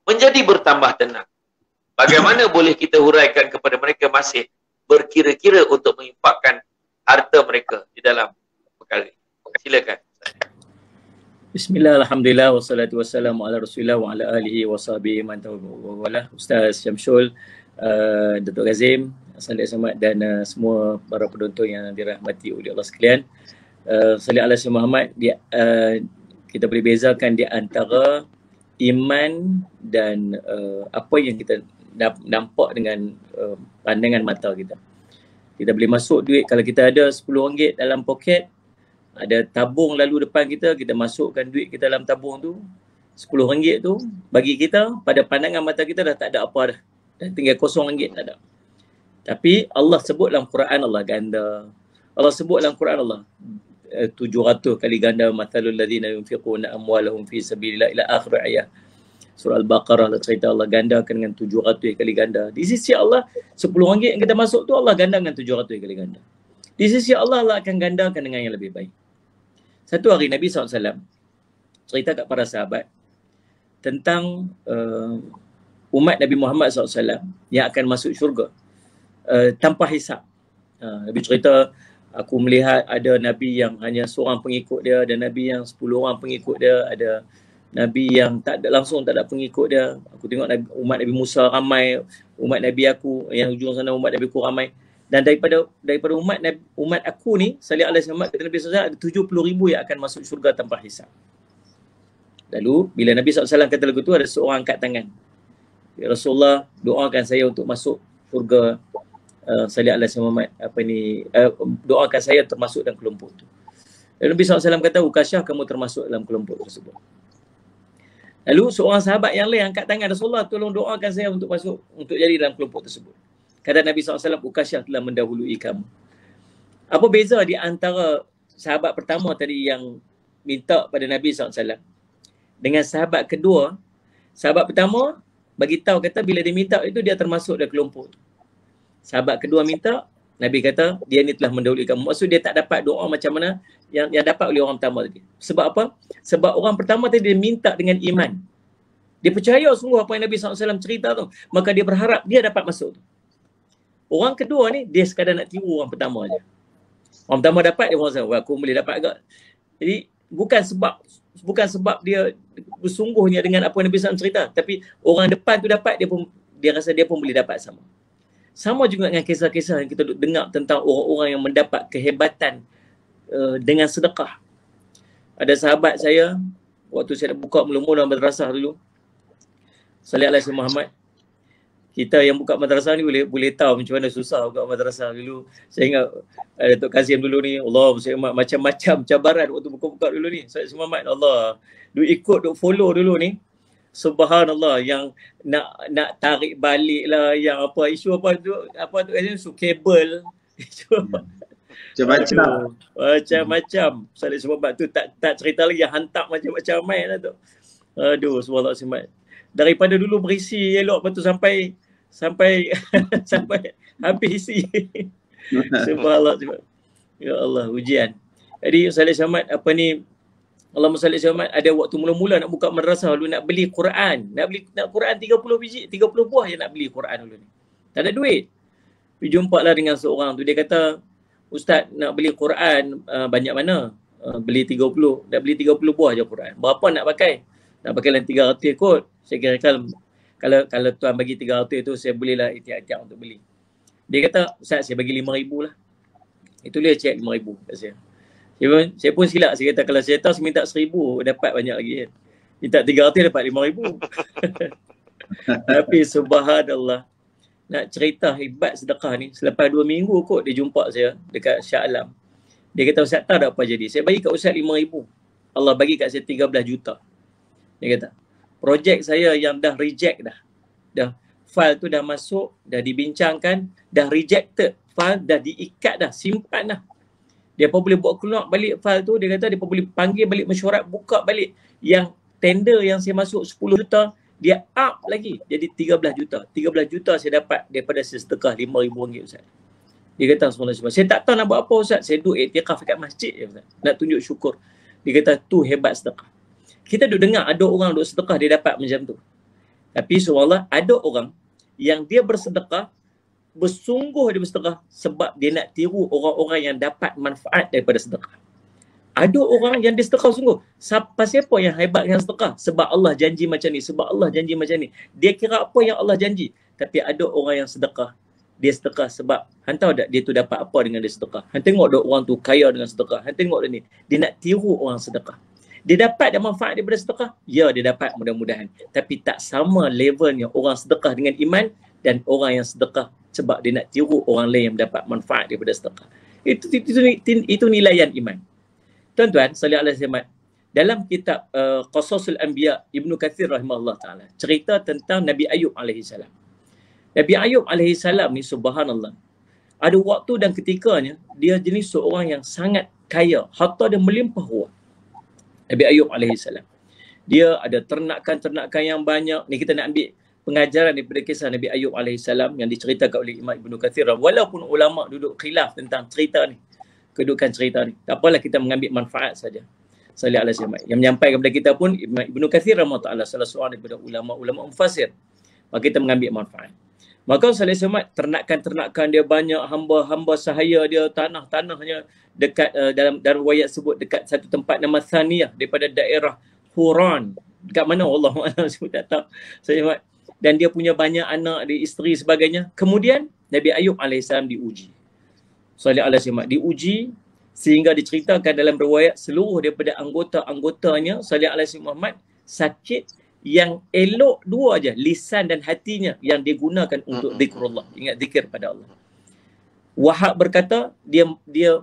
menjadi bertambah tenang. Bagaimana boleh kita huraikan kepada mereka masih berkira-kira untuk menginfakkan harta mereka di dalam perkara ini? Silakan. Bismillah, alhamdulillah, wassalatu wassalamu ala rasulillah wa ala alihi wa sahbihi man tawalla. Ustaz Syamsul, Datuk Kazim, Assalamualaikum dan semua para penonton yang dirahmati oleh Allah sekalian. Salli ala Sayyidina Muhammad. Kita boleh bezakan di antara iman dan apa yang kita nampak dengan pandangan mata kita. Kita boleh masuk duit, kalau kita ada RM10 dalam poket, ada tabung lalu depan kita, kita masukkan duit kita dalam tabung tu, RM10 tu, bagi kita, pada pandangan mata kita dah tak ada apa dah. Dah tinggal RM0 tak ada. Tapi Allah sebut dalam Quran, Allah ganda. Allah sebut dalam Quran, Allah 700 kali ganda, mathalul ladzina yunfiquna amwalahum fi sabilillah, ila akhir ayat. Surah Al-Baqarah, Allah cerita Allah gandakan dengan 700 kali ganda. Di sisi Allah, RM10 yang kita masuk tu Allah ganda dengan 700 kali ganda. Di sisi Allah, Allah akan gandakan dengan yang lebih baik. Satu hari Nabi SAW cerita kat para sahabat tentang umat Nabi Muhammad SAW yang akan masuk syurga tanpa hisab. Nabi cerita, aku melihat ada Nabi yang hanya seorang pengikut dia, ada Nabi yang 10 orang pengikut dia, ada Nabi yang tak ada pengikut dia. Aku tengok umat Nabi Musa ramai, umat Nabi aku yang ujung sana umat Nabi aku ramai. Dan daripada umat aku ni, sallallahu alaihi wasallam, kata Nabi SAW, ada 70,000 yang akan masuk syurga tanpa hisab. Lalu bila Nabi SAW kata lagu tu, ada seorang angkat tangan. Ya Rasulullah, doakan saya untuk masuk syurga. Sallallahu alaihi wasallam, doakan saya termasuk dalam kelompok tu. Lalu Nabi SAW kata, Ukasyah, kamu termasuk dalam kelompok tersebut. Lalu seorang sahabat yang lain angkat tangan, Rasulullah, tolong doakan saya untuk masuk, untuk jadi dalam kelompok tersebut. Kata Nabi SAW, Ukasyah telah mendahului kamu. Apa beza di antara sahabat pertama tadi yang minta pada Nabi SAW dengan sahabat kedua? Sahabat pertama bagi tahu, kata bila dia minta itu dia termasuk dalam kelompok tu. Sahabat kedua minta, Nabi kata dia ni telah mendahului kamu. Maksud dia tak dapat doa macam mana yang dapat oleh orang pertama tadi. Sebab apa? Sebab orang pertama tadi dia minta dengan iman. Dia percaya sungguh apa yang Nabi SAW cerita tu. Maka dia berharap dia dapat masuk tu. Orang kedua ni, dia sekadar nak tiru orang pertama je. Orang pertama dapat, dia orang rasa, aku boleh dapat agak. Jadi, bukan sebab dia bersungguhnya dengan apa yang Nabi SAW cerita. Tapi orang depan tu dapat, dia rasa dia pun boleh dapat sama. Sama juga dengan kisah-kisah yang kita dengar tentang orang-orang yang mendapat kehebatan dengan sedekah. Ada sahabat saya, waktu saya nak buka mula-mula madrasah dulu, Salih Alaihi Muhammad, kita yang buka madrasah ni boleh tahu macam mana susah buka madrasah dulu. Saya ingat Datuk Kazim dulu ni, Allah, saya macam-macam cabaran waktu buka-buka dulu ni. Saya Muhammad, Allah, duk follow dulu ni. Subhanallah, yang nak tarik balik lah, yang apa isu apa tu isu kabel, isu macam-macam. Salih sebab tu tak cerita lagi, hantar macam-macam main lah tu. Aduh, subhanallah simat. Daripada dulu berisi elok, lepas tu sampai habis isi. Subhanallah. Ya Allah, ujian. Jadi Salih Samad Allahumma salli Samad, ada waktu mula-mula nak buka madrasah dulu, nak beli Quran. Nak Quran 30 biji, 30 buah je nak beli Quran dulu ni. Tak ada duit. Pergi jumpa lah dengan seorang tu, dia kata, Ustaz, nak beli Quran banyak mana? Beli 30, nak beli 30 buah je Quran. Berapa nak pakai? Nak pakai dalam 300 kot. Saya kira kalau tuan bagi 300 tu, saya bolehlah ikhtiar untuk beli. Dia kata, Ustaz, saya bagi 5,000 lah. Itu dia cek 5,000 kat saya. Saya pun silap. Saya kata, kalau saya tahu saya minta 1,000, dapat banyak lagi kan. Minta 300, dapat 5,000. Tapi subhanallah, nak cerita hebat sedekah ni, selepas 2 minggu kot dia jumpa saya dekat Shah Alam. Dia kata, Ustaz, tahu tak apa jadi? Saya bagi kat Ustaz 5,000. Allah bagi kat saya 13 juta. Dia kata, projek saya yang dah reject dah file tu dah masuk, dah dibincangkan, dah rejected, file dah diikat dah, simpan dah. Dia pun boleh buat keluar balik file tu. Dia kata dia pun boleh panggil balik mesyuarat, buka balik yang tender yang saya masuk 10 juta, dia up lagi jadi 13 juta. 13 juta saya dapat daripada saya sedekah RM5,000 Ustaz. Dia kata subhanallah, saya tak tahu nak buat apa Ustaz. Saya duduk iktikaf dekat masjid je Ustaz, nak tunjuk syukur. Dia kata tu hebat sedekah. Kita duduk dengar ada orang duduk sedekah dia dapat macam tu. Tapi subhanallah, ada orang yang dia bersedekah, bersungguh dia bersedekah sebab dia nak tiru orang-orang yang dapat manfaat daripada sedekah. Ada orang yang dia sedekah sungguh. Siapa yang hebat yang sedekah? Sebab Allah janji macam ni, sebab Allah janji macam ni. Dia kira apa yang Allah janji. Tapi ada orang yang sedekah, dia sedekah sebab hang tahu tak dia tu dapat apa dengan dia sedekah. Hang tengok dok orang tu kaya dengan sedekah. Hang tengok dia ni, dia nak tiru orang sedekah. Dia dapat manfaat daripada sedekah? Ya, dia dapat mudah-mudahan. Tapi tak sama levelnya orang sedekah dengan iman dan orang yang sedekah sebab dia nak tiru orang lain yang mendapat manfaat daripada sedekah. Itu nilaian iman. Tuan-tuan, sallallahu alaihi wasallam, dalam kitab Qasasul Anbiya, Ibnu Kathir rahimahullah ta'ala, cerita tentang Nabi Ayub alaihi salam. Nabi Ayub alaihi salam ni subhanallah, ada waktu dan ketikanya dia jenis seorang yang sangat kaya, harta dia melimpah ruah. Nabi Ayub alaihi salam, dia ada ternakan-ternakan yang banyak. Ni kita nak ambil pengajaran daripada kisah Nabi Ayub AS yang diceritakan oleh Imam Ibn Kathir. Walaupun ulama duduk khilaf tentang cerita ni, kedudukan cerita ni, tak apalah, kita mengambil manfaat saja. Sallallahu alaihi wasallam yang menyampaikan kepada kita pun Imam Ibn Kathir rahimahullah, salah seorang daripada ulama-ulama mufassir. Maka kita mengambil manfaat. Maka sallallahu alaihi wasallam, ternakan-ternakan dia banyak, hamba-hamba sahaya dia, tanah-tanahnya dekat dalam riwayat sebut dekat satu tempat nama Thaniyah daripada daerah Huran. Dekat mana Allah saya tak tahu. Dan dia punya banyak anak, dia isteri sebagainya. Kemudian Nabi Ayub AS diuji. Sallallahu alaihi wasallam diuji sehingga diceritakan dalam riwayat seluruh daripada anggota-anggotanya Sallallahu alaihi Muhammad sakit yang elok dua aja, lisan dan hatinya yang digunakan untuk zikrullah, ingat zikir pada Allah. Wahab berkata dia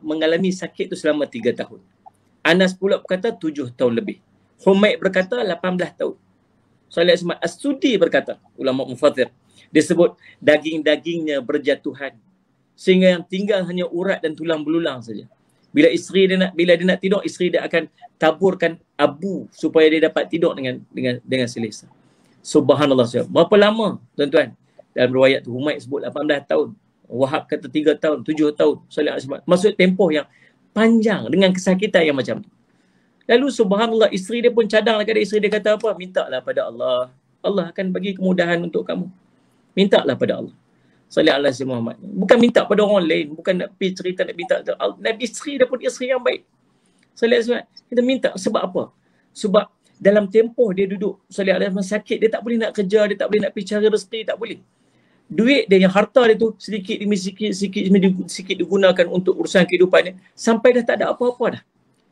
mengalami sakit itu selama 3 tahun. Anas pula berkata 7 tahun lebih. Humaid berkata 18 tahun. Sallallahu alaihi wasallam As-Sudi berkata, ulama mufassir, dia sebut daging-dagingnya berjatuhan sehingga yang tinggal hanya urat dan tulang belulang saja. Bila dia nak tidur, isteri dia akan taburkan abu supaya dia dapat tidur dengan selesa. Subhanallah. Berapa lama, tuan-tuan? Dalam riwayat tu Humaid sebut 18 tahun. Wahab kata 3 tahun, 7 tahun. Maksud tempoh yang panjang dengan kesakitan yang macam tu. Lalu subhanallah, isteri dia pun cadang kepada isteri dia, kata apa? Mintalah pada Allah. Allah akan bagi kemudahan untuk kamu. Mintalah pada Allah. Sallallahu alaihi Muhammad. Bukan minta pada orang lain, bukan nak pergi cerita, nak minta. Nabi isteri dia pun isteri yang baik. Sallallahu alaihi Muhammad. Kita minta sebab apa? Sebab dalam tempoh dia duduk sallallahu alaihi Muhammad sakit, dia tak boleh nak kerja, dia tak boleh nak pergi cari rezeki, tak boleh. Duit dia, yang harta dia tu sedikit demi sikit digunakan untuk urusan kehidupan dia sampai dah tak ada apa-apa dah.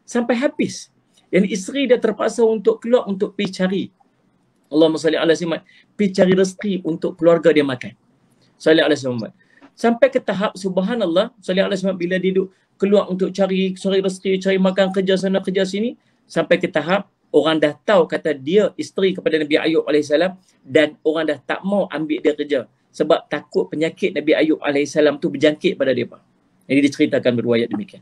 Sampai habis. Dan isteri dia terpaksa untuk keluar untuk pergi cari. Allahumma salli ala Muhammad, pergi cari rezeki untuk keluarga dia makan. Sallallahu alaihi wasallam. Sampai ke tahap subhanallah, sallallahu alaihi wasallam bila dia duduk keluar untuk cari rezeki, cari makan, kerja sana kerja sini, sampai ke tahap orang dah tahu kata dia isteri kepada Nabi Ayub alaihissalam dan orang dah tak mau ambil dia kerja sebab takut penyakit Nabi Ayub alaihissalam tu berjangkit pada dia. Jadi diceritakan berriwayat demikian.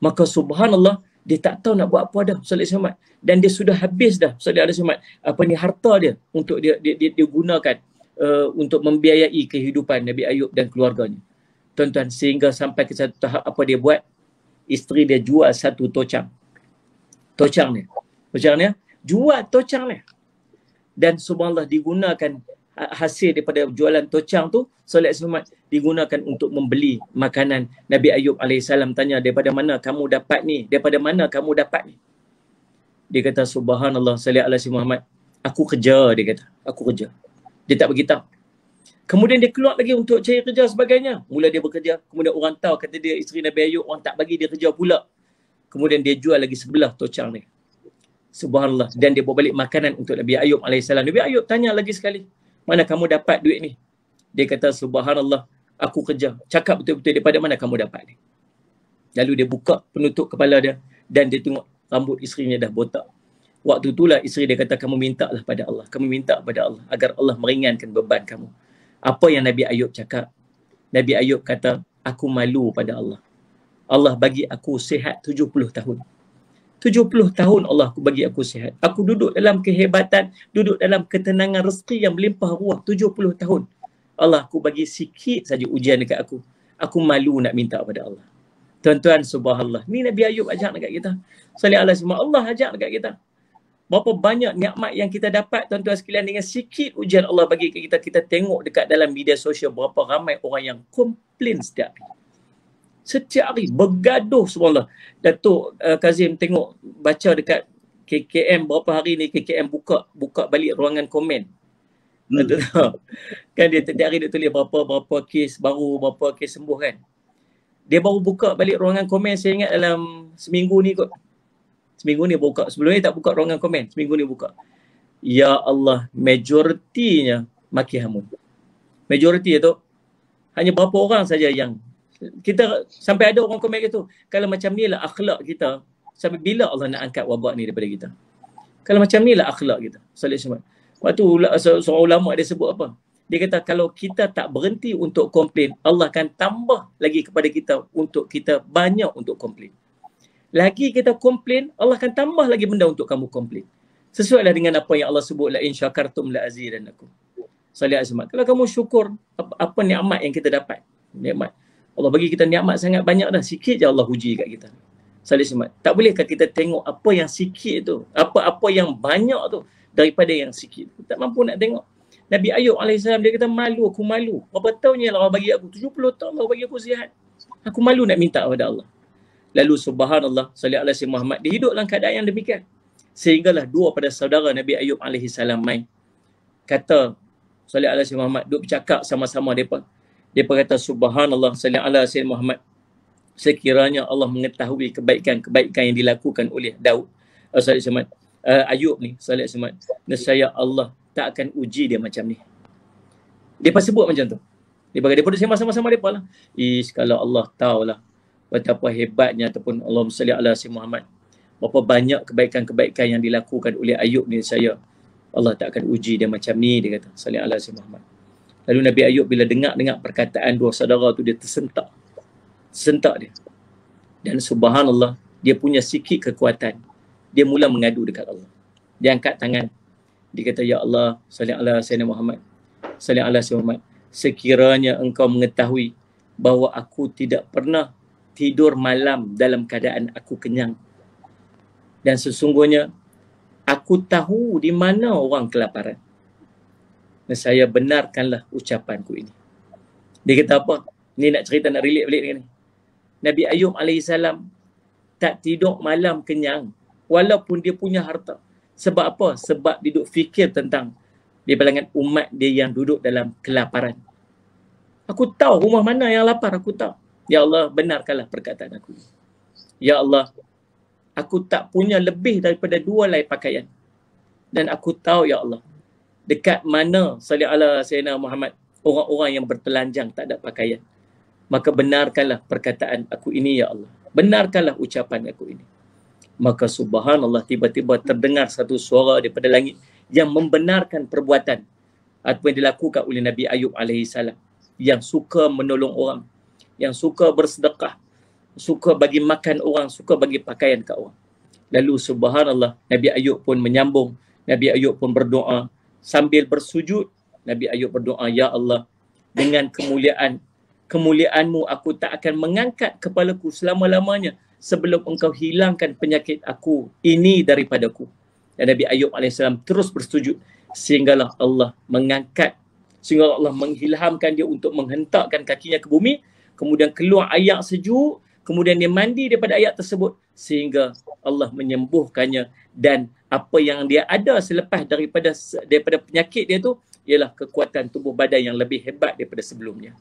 Maka subhanallah, dia tak tahu nak buat apa dah sallallahu alaihi wasallam, dan dia sudah habis dah sallallahu alaihi wasallam harta dia untuk dia gunakan untuk membiayai kehidupan Nabi Ayub dan keluarganya. Tuan-tuan, sehingga sampai ke satu tahap apa dia buat? Isteri dia jual satu tocang. Tocang ni. Jual tocang ni. Dan subhanallah digunakan hasil daripada jualan tocang tu, sallallahu alaihi wasallam digunakan untuk membeli makanan. Nabi Ayub alaihissalam tanya, daripada mana kamu dapat ni? Daripada mana kamu dapat ni? Dia kata subhanallah sallallahu alaihi Muhammad, aku kerja, dia kata. Aku kerja. Dia tak beritahu. Kemudian dia keluar lagi untuk cari kerja sebagainya. Mula dia bekerja. Kemudian orang tahu kata dia isteri Nabi Ayub, orang tak bagi dia kerja pula. Kemudian dia jual lagi sebelah tocang ni. Subhanallah. Dan dia bawa balik makanan untuk Nabi Ayub alaihissalam. Nabi Ayub tanya lagi sekali, mana kamu dapat duit ni? Dia kata subhanallah, aku kerja. Cakap betul-betul, daripada mana kamu dapat ni? Lalu dia buka penutup kepala dia dan dia tengok rambut isterinya dah botak. Waktu itulah isteri dia kata, kamu mintalah pada Allah. Kamu minta pada Allah agar Allah meringankan beban kamu. Apa yang Nabi Ayub cakap? Nabi Ayub kata, aku malu pada Allah. Allah bagi aku sihat 70 tahun. 70 tahun Allah bagi aku sihat. Aku duduk dalam kehebatan, duduk dalam ketenangan rezeki yang melimpah ruah 70 tahun. Allah aku bagi sikit saja ujian dekat aku. Aku malu nak minta pada Allah. Tuan-tuan subhanallah. Ni Nabi Ayub ajak dekat kita. Sallallahu alaihi wasallam, Allah ajak dekat kita. Berapa banyak nikmat yang kita dapat, tuan-tuan sekalian, dengan sikit ujian Allah bagi kita. Kita tengok dekat dalam media sosial berapa ramai orang yang komplain setiap hari. Setiap hari bergaduh, subhanallah. Datuk Kazim tengok, baca dekat KKM berapa hari ni, KKM buka balik ruangan komen. Kan dia setiap hari dia tulis berapa kes baru, berapa kes sembuh kan. Dia baru buka balik ruangan komen, saya ingat dalam seminggu ni kot. Seminggu ni buka. Sebelum ni tak buka ruangan komen. Seminggu ni buka. Ya Allah, majoritinya maki hamun. Majoriti tu hanya berapa orang saja yang kita sampai ada orang komen gitu. Kalau macam ni lah akhlak kita, sampai bila Allah nak angkat wabak ni daripada kita? Kalau macam ni lah akhlak kita. Sallallahu alaihi wasallam. Waktu seorang ulama dia sebut apa? Dia kata kalau kita tak berhenti untuk komplain, Allah akan tambah lagi kepada kita untuk kita banyak untuk komplain. Lagi kita komplain, Allah akan tambah lagi benda untuk kamu komplain. Sesuailah dengan apa yang Allah sebut, la in syakartum la azidannakum. Sallallahu alaihi wasallam. Kalau kamu syukur apa nikmat yang kita dapat. Nikmat. Allah bagi kita nikmat sangat banyak dah. Sikit je Allah uji kat kita. Sallallahu alaihi wasallam. Tak bolehkah kita tengok apa yang sikit tu, apa yang banyak tu daripada yang sikit. Tak mampu nak tengok. Nabi Ayub alaihissalam dia kata, malu, aku malu. Berapa tahun yang Allah bagi aku? 70 tahun Allah bagi aku sihat. Aku malu nak minta kepada Allah. Lalu subhanallah sallallahu alaihi Muhammad dia hidup dalam keadaan yang demikian. Sehinggalah dua pada saudara Nabi Ayub alaihi salam main. Kata sallallahu alaihi wasallam Muhammad, duk bercakap sama-sama depa. Depa kata subhanallah sallallahu alaihi wasallam Muhammad. Sekiranya Allah mengetahui kebaikan-kebaikan yang dilakukan oleh Daud, Ayub ni, sallallahu alaihi wasallam, nescaya Allah tak akan uji dia macam ni. Depa sebut macam tu. Depa duduk sama-sama depa lah. Kalau Allah tahulah betapa hebatnya ataupun Allahumma salli ala sayyidina Muhammad, berapa banyak kebaikan-kebaikan yang dilakukan oleh Ayub ni, saya Allah tak akan uji dia macam ni, dia kata salli ala sayyidina Muhammad. Lalu Nabi Ayub bila dengar perkataan dua saudara tu, dia tersentak dia. Dan subhanallah, dia punya sikit kekuatan, dia mula mengadu dekat Allah. Dia angkat tangan, dia kata, ya Allah, salli ala sayyidina Muhammad, salli ala sayyidina Muhammad, sekiranya engkau mengetahui bahawa aku tidak pernah tidur malam dalam keadaan aku kenyang, dan sesungguhnya aku tahu di mana orang kelaparan, dan saya benarkanlah ucapanku ini. Dia kata apa? Ni nak cerita, nak relate balik dengan ni. Nabi Ayub alaihissalam tak tidur malam kenyang walaupun dia punya harta. Sebab apa? Sebab dia duduk fikir tentang di bilangan umat dia yang duduk dalam kelaparan. Aku tahu rumah mana yang lapar, aku tahu. Ya Allah, benarkanlah perkataan aku. Ya Allah, aku tak punya lebih daripada 2 helai pakaian. Dan aku tahu, ya Allah, dekat mana sallallahu alaihi wasallam Muhammad orang-orang yang bertelanjang tak ada pakaian. Maka benarkanlah perkataan aku ini, ya Allah. Benarkanlah ucapan aku ini. Maka subhanallah, tiba-tiba terdengar satu suara daripada langit yang membenarkan perbuatan apa yang dilakukan oleh Nabi Ayub alaihissalam, yang suka menolong orang, yang suka bersedekah, suka bagi makan orang, suka bagi pakaian kat orang. Lalu subhanallah, Nabi Ayub pun menyambung, Nabi Ayub pun berdoa. Sambil bersujud, Nabi Ayub berdoa, ya Allah, dengan kemuliaan-Mu aku tak akan mengangkat kepalaku selama-lamanya sebelum Engkau hilangkan penyakit aku ini daripadaku. Dan Nabi Ayub AS terus bersujud sehinggalah Allah Allah mengilhamkan dia untuk menghentakkan kakinya ke bumi, kemudian keluar air sejuk, kemudian dia mandi daripada air tersebut sehingga Allah menyembuhkannya, dan apa yang dia ada selepas daripada penyakit dia tu ialah kekuatan tubuh badan yang lebih hebat daripada sebelumnya.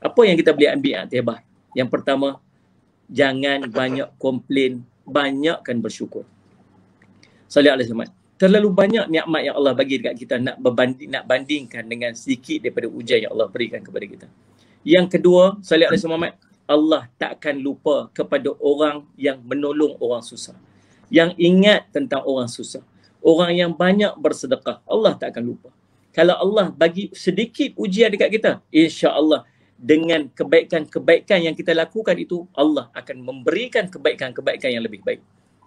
Apa yang kita boleh ambil tiabah? Yang pertama, jangan banyak komplain, banyakkan bersyukur. Sallallahu alaihi wasallam. Terlalu banyak nikmat yang Allah bagi dekat kita, nak bandingkan dengan sedikit daripada ujian yang Allah berikan kepada kita. Yang kedua, sallallahu alaihi wasallam, Allah takkan lupa kepada orang yang menolong orang susah, yang ingat tentang orang susah, orang yang banyak bersedekah. Allah takkan lupa. Kalau Allah bagi sedikit ujian dekat kita, insya-Allah dengan kebaikan-kebaikan yang kita lakukan itu, Allah akan memberikan kebaikan-kebaikan yang lebih baik.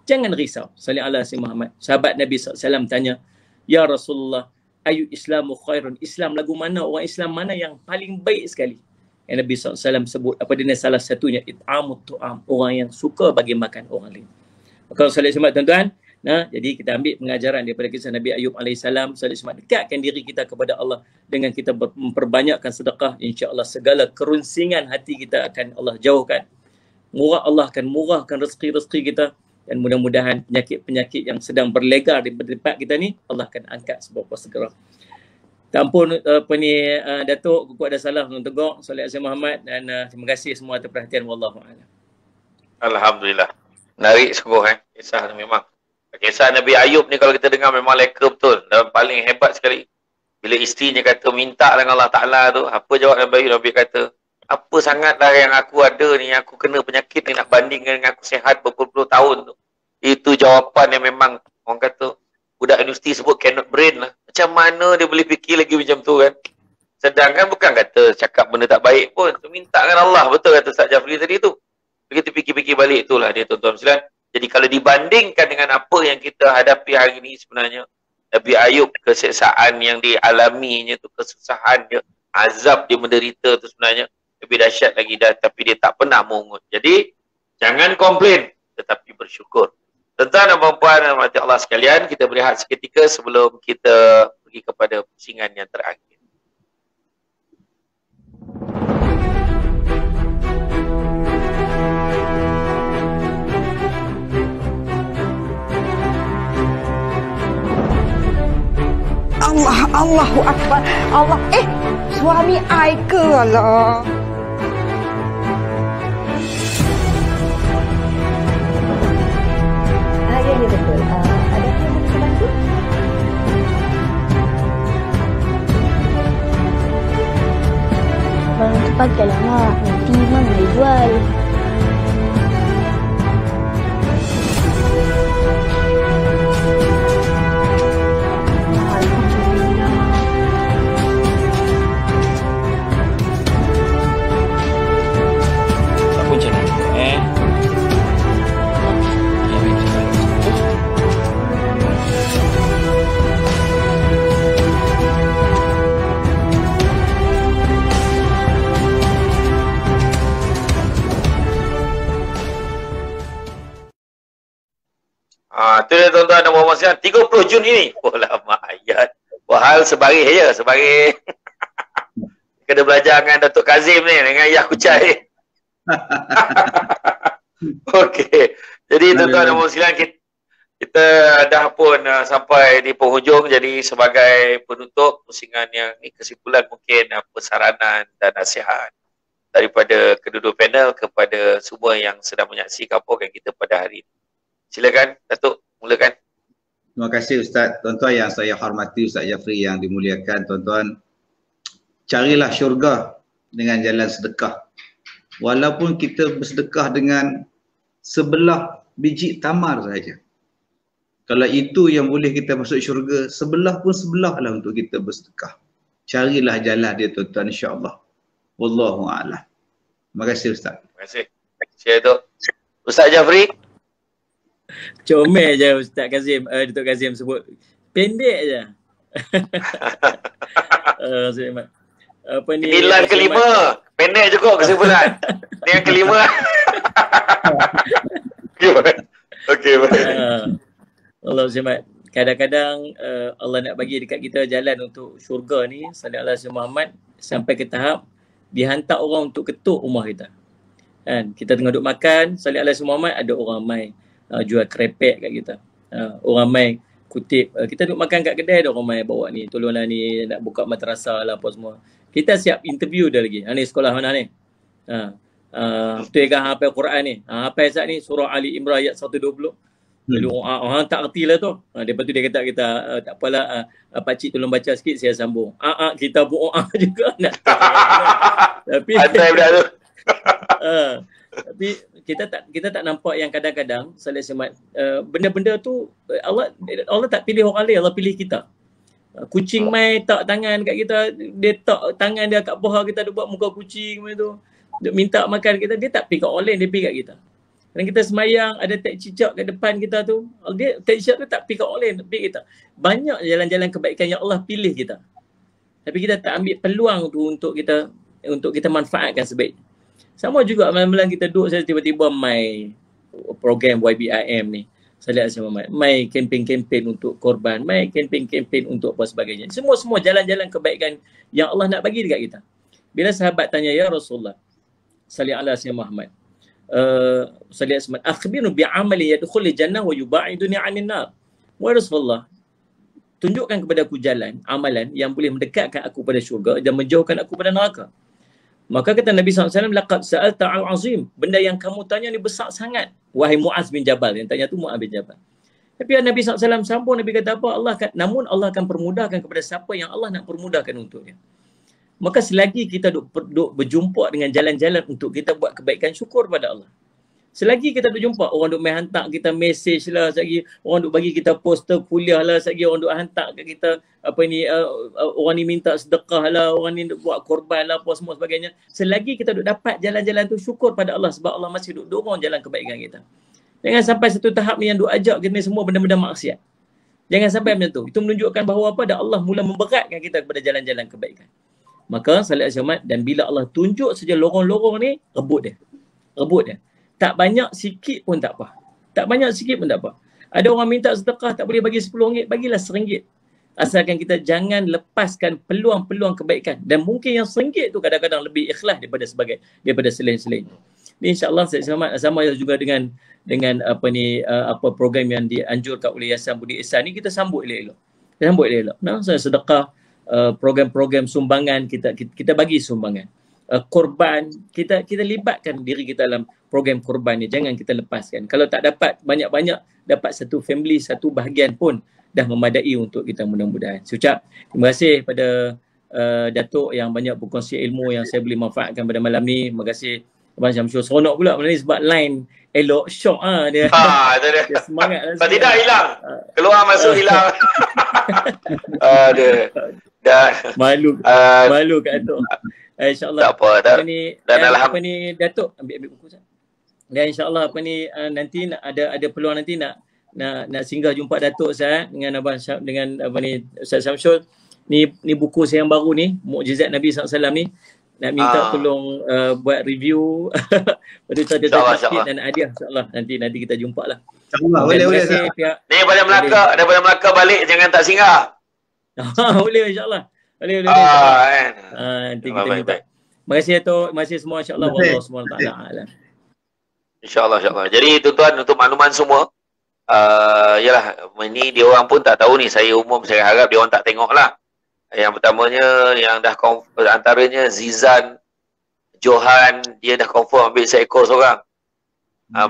Jangan risau. Sallallahu alaihi Muhammad. Sahabat Nabi SAW tanya, ya Rasulullah, ayu islamu khairun? Islam lagu mana? Orang Islam mana yang paling baik sekali? Yang Nabi SAW sebut, apa dia salah satunya, it'amut tu'am, orang yang suka bagi makan orang lain. Maka sallallahu alaihi tuan-tuan, jadi kita ambil pengajaran daripada kisah Nabi Ayub alaihissalam. Sallallahu dekatkan diri kita kepada Allah dengan kita memperbanyakkan sedekah, insya-Allah segala kerunsingan hati kita akan Allah jauhkan. Allah akan murahkan rezeki-rezeki kita, dan mudah-mudahan penyakit-penyakit yang sedang berlegar di tempat kita ni Allah akan angkat seberapa segera. Tampun Datuk, aku ada salah untuk tegak. Sallallahu alaihi Muhammad, dan terima kasih semua atas perhatian. Wallahu a'lam. Alhamdulillah. Menarik sungguh kisah ni memang. Kisah Nabi Ayub ni kalau kita dengar memang leka betul, dan paling hebat sekali. Bila isterinya kata minta dengan Allah Ta'ala tu, apa jawab Nabi Ayub? Nabi kata, apa sangatlah yang aku ada ni, aku kena penyakit ni, nak bandingkan dengan aku sehat berpuluh-puluh tahun tu. Itu jawapan yang memang orang kata budak universiti sebut cannot brain lah. Macam mana dia boleh fikir lagi macam tu kan? Sedangkan bukan kata cakap benda tak baik pun, minta dengan Allah, betul kata Ustaz Jafri tadi tu. Begitu fikir-fikir balik itulah dia tuan-tuan sekalian. Jadi kalau dibandingkan dengan apa yang kita hadapi hari ini, sebenarnya Nabi Ayub, keseksaan yang dialaminya tu, kesusahan dia, azab dia menderita tu sebenarnya lebih dahsyat lagi dah, tapi dia tak pernah mengut. Jadi jangan komplain, tetapi bersyukur. Tuan-tuan dan puan-puan dan rahmati Allah sekalian, kita berehat seketika sebelum kita pergi kepada pusingan yang terakhir. Allah, Allahu Akbar. Allah, suami ai ke lah. Ya, ya betul. Ada apa yang boleh saya bantu? Barang cepatkanlah mak. Nanti Imam boleh jual. Aku cakap, Itu dia tuan-tuan dan puan-puan sekalian, 30 Jun ini. Oh lama ayat. Wahal sebaris je, sebaris. Kena belajar dengan Datuk Kazim ni, dengan Yah Kucai. Okey. Jadi tuan-tuan dan puan-puan sekalian, kita dah pun sampai di penghujung. Jadi sebagai penutup pusingan yang ni, kesimpulan mungkin persaranan dan nasihat daripada kedua-dua panel kepada semua yang sedang menyaksikan program kita pada hari ini. Silakan Datuk, mulakan. Terima kasih Ustaz. Tuan-tuan yang saya hormati, Ustaz Jafri yang dimuliakan, tuan-tuan, carilah syurga dengan jalan sedekah. Walaupun kita bersedekah dengan sebelah biji tamar saja. Kalau itu yang boleh kita masuk syurga, sebelah pun sebelahlah untuk kita bersedekah. Carilah jalan dia tuan-tuan, insya-Allah. Wallahu a'lam. Terima kasih Ustaz. Terima kasih. Saya tu. Ustaz Jafri. Comel je Ustaz Kazim, Datuk Kazim sebut. Pendek je. Apa ni? Nilai kelima. Pendek cukup kesimpulan. Ni yang kelima. Okey, baik. Allah Subhanahu. Kadang-kadang Allah nak bagi dekat kita jalan untuk syurga ni, sallallahu alaihi Muhammad, sampai ke tahap dihantar orang untuk ketuk rumah kita. Kan? Kita tengah duduk makan, sallallahu alaihi Muhammad, ada orang mai jual krepek kat kita. Orang mai kutip, kita duduk makan kat kedai, ada orang mai bawa ni, tolonglah ni nak buka madrasah lah apa semua. Kita siap interview dia lagi. Ni sekolah mana ni? Betul ke hafal Quran ni? Hafal saat ni surah Ali Imran ayat 120. Lalu orang tak erti lah tu. Lepas tu dia kata kita tak apalah, pakcik tolong baca sikit, saya sambung. Kita pun juga nak. Tapi tapi kita tak nampak yang kadang-kadang benda-benda tu Allah tak pilih orang lain, Allah pilih kita. Kucing mai tak tangan kat kita, dia tak tangan dia kat paha kita, dia buat muka kucing macam tu. Dia minta makan kita, dia tak pergi kat orang lain, dia pergi kat kita. Dan kita semayang ada tek cicak kat depan kita tu, dia tek cicak tu tak pergi kat orang lain, pergi kita. Banyak jalan-jalan kebaikan yang Allah pilih kita. Tapi kita tak ambil peluang tu untuk kita manfaatkan sebaik. Sama juga malam-malam kita duduk saja tiba-tiba mai program YBIM ni. Saya lihat mai kempen-kempen untuk korban, mai kempen-kempen untuk apa sebagainya. Semua jalan-jalan kebaikan yang Allah nak bagi dekat kita. Bila sahabat tanya, ya Rasulullah sallallahu alaihi Muhammad, sallallahu alaihi akhbirnu bi'amali yadkhulul jannah wa yub'iduni 'anil nar. Wa Rasulullah, tunjukkan kepada aku jalan, amalan yang boleh mendekatkan aku pada syurga dan menjauhkan aku pada neraka. Maka kata Nabi SAW, laqad sa'alta al-azim, benda yang kamu tanya ni besar sangat, wahai Muaz bin Jabal. Yang tanya tu Muaz bin Jabal. Tapi Nabi SAW sambung, Nabi kata apa? Namun Allah akan permudahkan kepada siapa yang Allah nak permudahkan untuknya. Maka selagi kita duk berjumpa dengan jalan-jalan untuk kita buat kebaikan, syukur pada Allah. Selagi kita duk jumpa, orang duk main hantar kita mesej lah, selagi orang duk bagi kita poster kuliah lah, selagi orang duk hantar kat kita orang ni minta sedekah lah, orang ni duk buat korban lah, apa semua sebagainya. Selagi kita duk dapat jalan-jalan tu, syukur pada Allah sebab Allah masih duk dorong jalan kebaikan kita. Jangan sampai satu tahap ni yang duk ajak kita semua benda-benda maksiat. Jangan sampai macam tu. Itu menunjukkan bahawa Allah mula memberatkan kita kepada jalan-jalan kebaikan. Maka salat Jumaat, dan bila Allah tunjuk saja lorong-lorong ni, rebut dia. Tak banyak sikit pun tak apa. Ada orang minta sedekah tak boleh bagi RM10, bagilah RM1. Asalkan kita jangan lepaskan peluang-peluang kebaikan. Dan mungkin yang RM1 tu kadang-kadang lebih ikhlas daripada selain-selain. Ini insya-Allah saya sama juga dengan program yang dianjurkan oleh Yayasan Budi Ihsan ni, kita sambut elok-elok. Sambut dia elok. Nah, sedekah, program-program sumbangan, kita bagi sumbangan. Korban, kita libatkan diri kita dalam program korban ni, jangan kita lepaskan. Kalau tak dapat banyak-banyak, dapat satu family, satu bahagian pun dah memadai untuk kita, mudah-mudahan. Ucap terima kasih pada Datuk yang banyak berkongsi ilmu yang saya boleh manfaatkan pada malam ni. Terima kasih Abang Syamsul. Seronok pula malam ni sebab line elok, syok dia. Itu dia. Dia semangat lah. Kalau tidak hilang. Keluar masuk hilang. Aduh. Dah. Malu kat Datuk. InsyaAllah. Tak apa. Apa ni, Alhamdulillah. apa ni Datuk, ambil buku saya. Dan insyaAllah apa ni, nanti ada peluang nanti nak singgah jumpa Datuk saya dengan Abang dengan apa ni Ustaz Syamsul. Ni buku saya yang baru ni, Mukjizat Nabi SAW ni. Nak minta tolong buat review. Pada cerita dan hadiah insyaAllah. Nanti kita jumpa lah. InsyaAllah boleh. Ni daripada Melaka balik, jangan tak singgah. Boleh insyaAllah. Boleh. Nanti kita minta. Terima kasih Datuk. Terima kasih semua insyaAllah. Allah SWT. InsyaAllah. Jadi tuan-tuan, untuk makluman semua, yalah, ini dia orang pun tak tahu ni. Saya harap dia orang tak tengok lah. Yang pertamanya, yang dah antaranya Zizan, Johan, dia dah confirm ambil seekor seorang.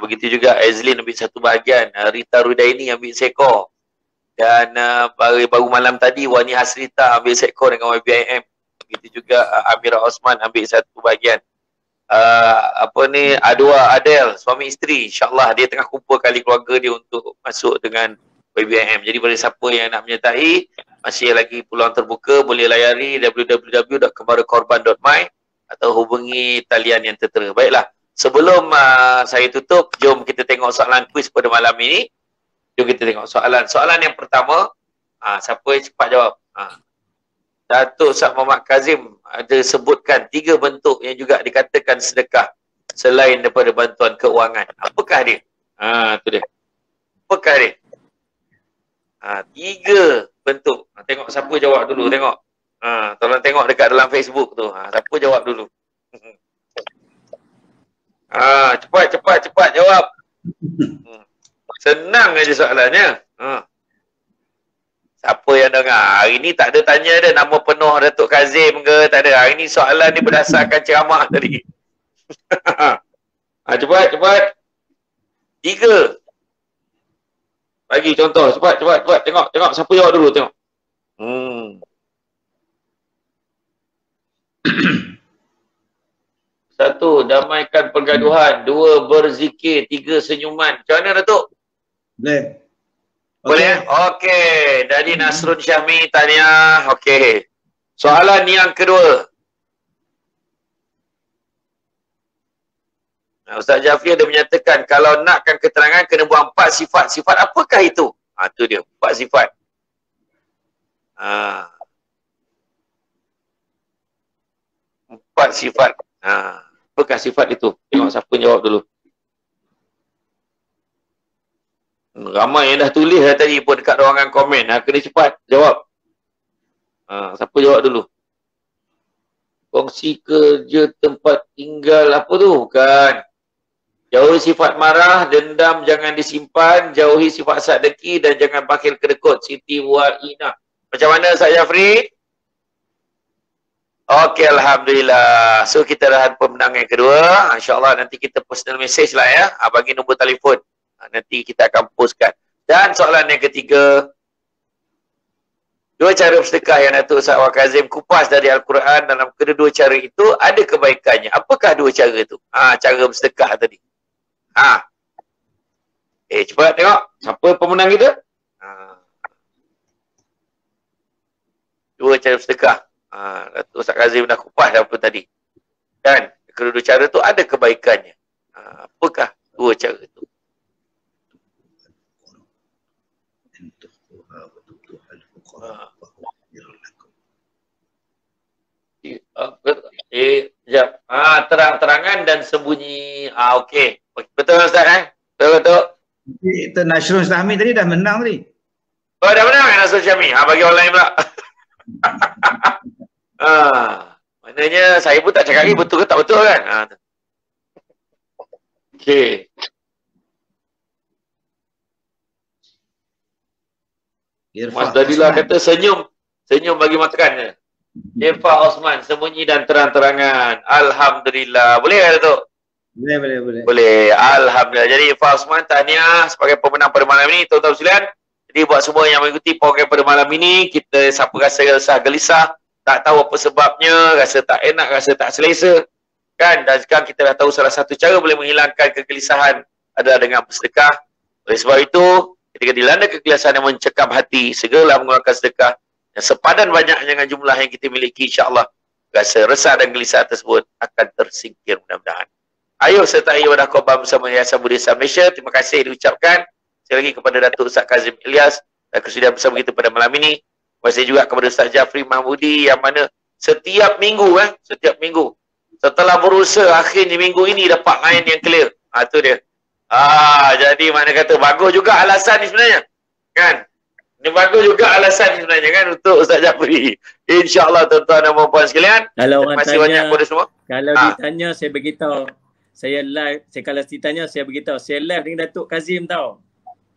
Begitu juga Azlin ambil satu bahagian. Rita Rudaini ambil seekor. Dan baru malam tadi Wani Hasrita ambil seekor dengan YBIM. Begitu juga Amira Osman ambil satu bahagian. Adwa Adel, suami isteri, insyaAllah dia tengah kumpul kali keluarga dia untuk masuk dengan YBIM. Jadi pada siapa yang nak menyertai, masih lagi peluang terbuka, boleh layari www.kembarakorban.my atau hubungi talian yang tertera. Baiklah, sebelum saya tutup, jom kita tengok soalan kuis pada malam ini. Jom kita tengok soalan yang pertama. Siapa yang cepat jawab? Datuk Ustaz Muhammad Kazim ada sebutkan 3 bentuk yang juga dikatakan sedekah selain daripada bantuan keuangan. Apakah dia? Tu dia. Apakah dia? 3 bentuk. Tengok siapa jawab dulu, tengok. Tolong tengok dekat dalam Facebook tu. Siapa jawab dulu? Cepat jawab. Senang aja soalannya. Siapa yang dengar? Hari ni tak ada tanya dia nama penuh Datuk Kazim ke, tak ada. Hari ni soalan ni berdasarkan ceramah tadi. Cepat. 3. Bagi contoh, cepat. Tengok siapa jawab dulu, tengok. 1. Damaikan pergaduhan. 2. Berzikir. 3. Senyuman. Macam mana Datuk? Boleh? Okey. Dari Nasrun Syahmi, tahniah. Okey. Soalan yang kedua. Ustaz Jafri ada menyatakan kalau nakkan keterangan kena buang 4 sifat. Sifat apakah itu? Tu dia, 4 sifat. 4 sifat. Apakah sifat itu? Tengok siapa jawab dulu. Ramai yang dah tulis dah tadi pun dekat ruangan komen. Kena cepat jawab. Siapa jawab dulu? Kongsi kerja, tempat tinggal, apa tu? Bukan. Jauhi sifat marah, dendam jangan disimpan, jauhi sifat sadeki dan jangan bakhil kedekut. Siti Wa'inah. Macam mana Ustaz Jafri? Okey, Alhamdulillah. So kita dah ada pemenang yang kedua. InsyaAllah nanti kita personal message lah ya. Bagi nombor telefon. Nanti kita akan postkan. Dan soalan yang ketiga. 2 cara bersedekah yang Datuk Ustaz Kazim kupas dari Al-Quran. Dalam kedua-dua cara itu ada kebaikannya. Apakah 2 cara itu? Cara bersedekah tadi. Cepat tengok. Siapa pemenang kita? 2 cara bersedekah. Datuk Ustaz Kazim dah kupas apa tadi. Dan kedua-dua cara itu ada kebaikannya. Apakah 2 cara itu? Terang-terangan dan sembunyi. Okey. Betul Ustaz Betul. Itu Nasrul Syahmi tadi dah menang tadi. Dah menang Nasrul Syahmi. Bagi orang lain pula. Maknanya saya pun tak cakap lagi betul ke tak betul kan. Okey. Mas Dadila kata senyum bagi makan. Irfa Osman sembunyi dan terang-terangan. Alhamdulillah. Boleh ke Datuk? Boleh. Alhamdulillah. Jadi Irfa Osman tahniah sebagai pemenang pada malam ini, tuan-tuan sekalian. Jadi buat semua yang mengikuti program pada malam ini, kita siapa rasa resah gelisah, tak tahu apa sebabnya, rasa tak enak, rasa tak selesa, kan? Dan sekarang kita dah tahu salah satu cara boleh menghilangkan kegelisahan adalah dengan bersedekah. Oleh sebab itu, ketika dilanda kegelisahan yang mencekam hati, segeralah mengeluarkan sedekah yang sepadan banyak dengan jumlah yang kita miliki, insya-Allah rasa resah dan gelisah tersebut akan tersingkir mudah-mudahan. Ayo sertai ibadah korban bersama Yayasan Budi Ihsan Malaysia. Terima kasih diucapkan sekali lagi kepada Datuk Ustaz Kazim Ilyas dan kesudian bersama kita pada malam ini. Terima kasih juga kepada Ustaz Jafri Mahmudi yang mana setiap minggu setelah berusaha akhirnya minggu ini dapat line yang clear. Tu dia. Jadi mana kata bagus juga alasan ni sebenarnya. Kan? Ini bagus juga alasan ni sebenarnya kan untuk Ustaz Jafri. InsyaAllah tuan-tuan dan puan-puan sekalian. Kalau terima kasih banyak kepada semua. Kalau ditanya saya beritahu. Saya live, kalau ditanya saya beritahu. Saya live dengan Datuk Kazim tau.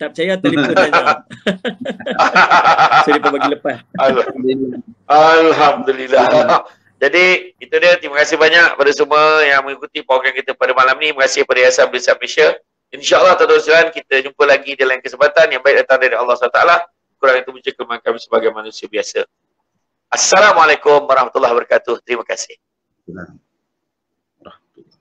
Tak percaya telefon tanya. Saya lupa bagi lepas. Alhamdulillah. Jadi itu dia. Terima kasih banyak kepada semua yang mengikuti program kita pada malam ni. Terima kasih kepada Yayasan Budi Ihsan Malaysia. InsyaAllah tuan-tuan sekalian kita jumpa lagi di lain kesempatan yang baik datang dari Allah SWT. Kurang itu menjadi kelemahan kami sebagai manusia biasa. Assalamualaikum warahmatullahi wabarakatuh. Terima kasih.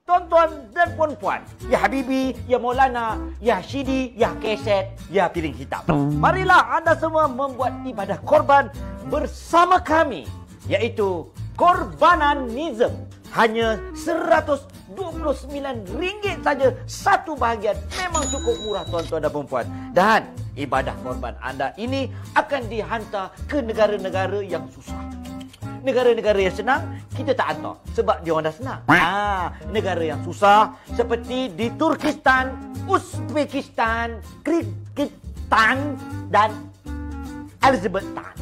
Tuan-tuan dan puan-puan, ya Habibi, ya Maulana, ya Syidi, ya Keset, ya Piring Hitam. Marilah anda semua membuat ibadah korban bersama kami, iaitu Korbananism. Hanya RM129 saja satu bahagian. Memang cukup murah tuan-tuan dan puan-puan. Dan ibadah korban anda ini akan dihantar ke negara-negara yang susah. Negara-negara yang senang, kita tak hantar. Sebab dia orang dah senang. Negara yang susah seperti di Turkistan, Uzbekistan, Kyrgyzstan dan Azerbaijan.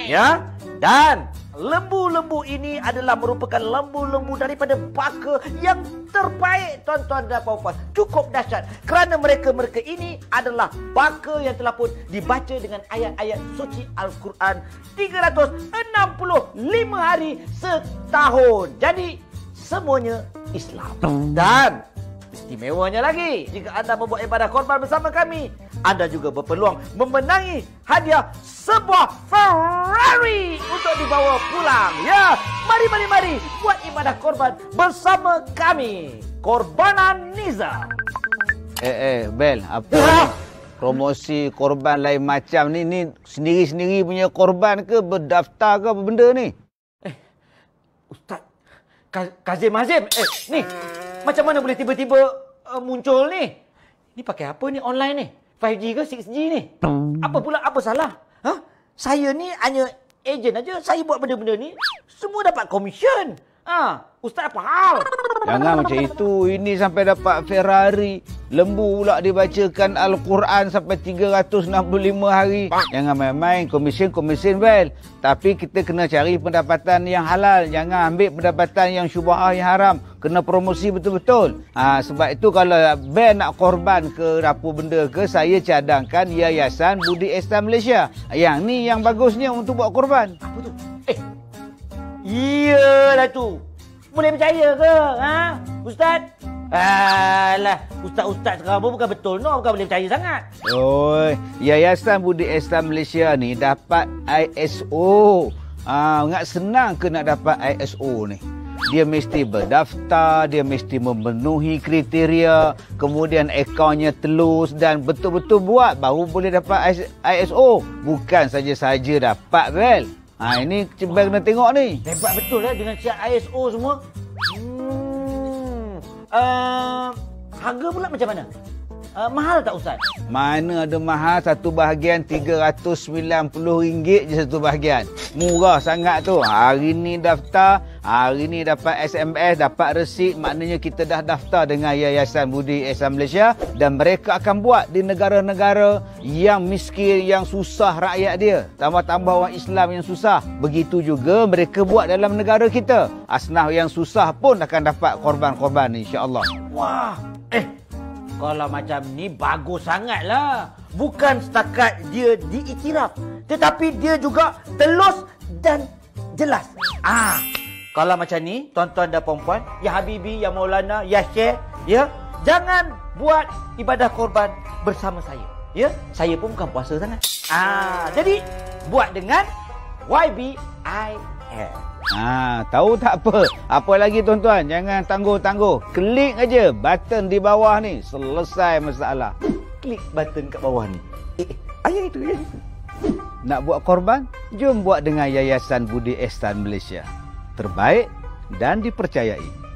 Ya? Dan lembu-lembu ini adalah merupakan lembu-lembu daripada baka yang terbaik tuan-tuan dan puan-puan. Cukup dahsyat kerana mereka ini adalah baka yang telah pun dibaca dengan ayat-ayat suci Al-Quran 365 hari setahun. Jadi semuanya Islam. Dan istimewanya lagi, jika anda membuat ibadah korban bersama kami, anda juga berpeluang memenangi hadiah sebuah Ferrari untuk dibawa pulang. Ya, mari buat ibadah korban bersama kami. Korbananism. Bel, apa ni? Promosi korban lain macam ni sendiri-sendiri punya korban ke, berdaftar ke apa benda ni? Ustaz Kazim Hazim, ni macam mana boleh tiba-tiba muncul ni? Ni pakai apa ni online ni? 5G ke 6G ni? Apa salah? Saya ni hanya ejen aja. Saya buat benda-benda ni semua dapat komisen. Ustaz apa hal? Jangan macam itu. Ini sampai dapat Ferrari. Lembu pula dibacakan Al-Quran sampai 365 hari. Jangan main-main. Komisen, Bel. Tapi kita kena cari pendapatan yang halal. Jangan ambil pendapatan yang syubhah, yang haram. Kena promosi betul-betul. Sebab itu kalau Bel nak korban ke apa benda ke, saya cadangkan Yayasan Budi Ihsan Malaysia. Yang ni yang bagusnya untuk buat korban. Apa tu? Iyalah tu. Boleh percaya ke? Ustaz? Alah, ustaz-ustaz sekarang pun bukan betul no, bukan boleh percaya sangat. Yayasan Budi Ihsan Malaysia ni dapat ISO. Ingat senang ke nak dapat ISO ni? Dia mesti berdaftar, dia mesti memenuhi kriteria, kemudian akaunnya telus dan betul-betul buat baru boleh dapat ISO. Bukan saja-saja dapat, Bel. Ini Bel kena tengok ni. Hebat betul dengan syarat ISO semua. Harga pula macam mana? Mahal tak Ustaz? Mana ada mahal, satu bahagian RM390 je satu bahagian. Murah sangat tu. Hari ni daftar, hari ni dapat SMS, dapat resit. Maknanya kita dah daftar dengan Yayasan Budi Ihsan Malaysia. Dan mereka akan buat di negara-negara yang miskin, yang susah rakyat dia. Tambah-tambah orang Islam yang susah. Begitu juga mereka buat dalam negara kita. Asnaf yang susah pun akan dapat korban-korban insya-Allah. Wah, kalau macam ni bagus sangatlah. bukan setakat dia diiktiraf, tetapi dia juga telus dan jelas. Kalau macam ni, tuan-tuan dan puan-puan, ya Habibi, ya Maulana, ya Syekh, ya, jangan buat ibadah korban bersama saya. Ya, saya pun bukan puasa sangat. Jadi buat dengan YBIL. Tahu tak apa? Apa lagi tuan-tuan? Jangan tangguh-tangguh. Klik aja button di bawah ni. Selesai masalah. Klik button kat bawah ni. Ayat itu. Nak buat korban? Jom buat dengan Yayasan Budi Ihsan Malaysia. Terbaik dan dipercayai.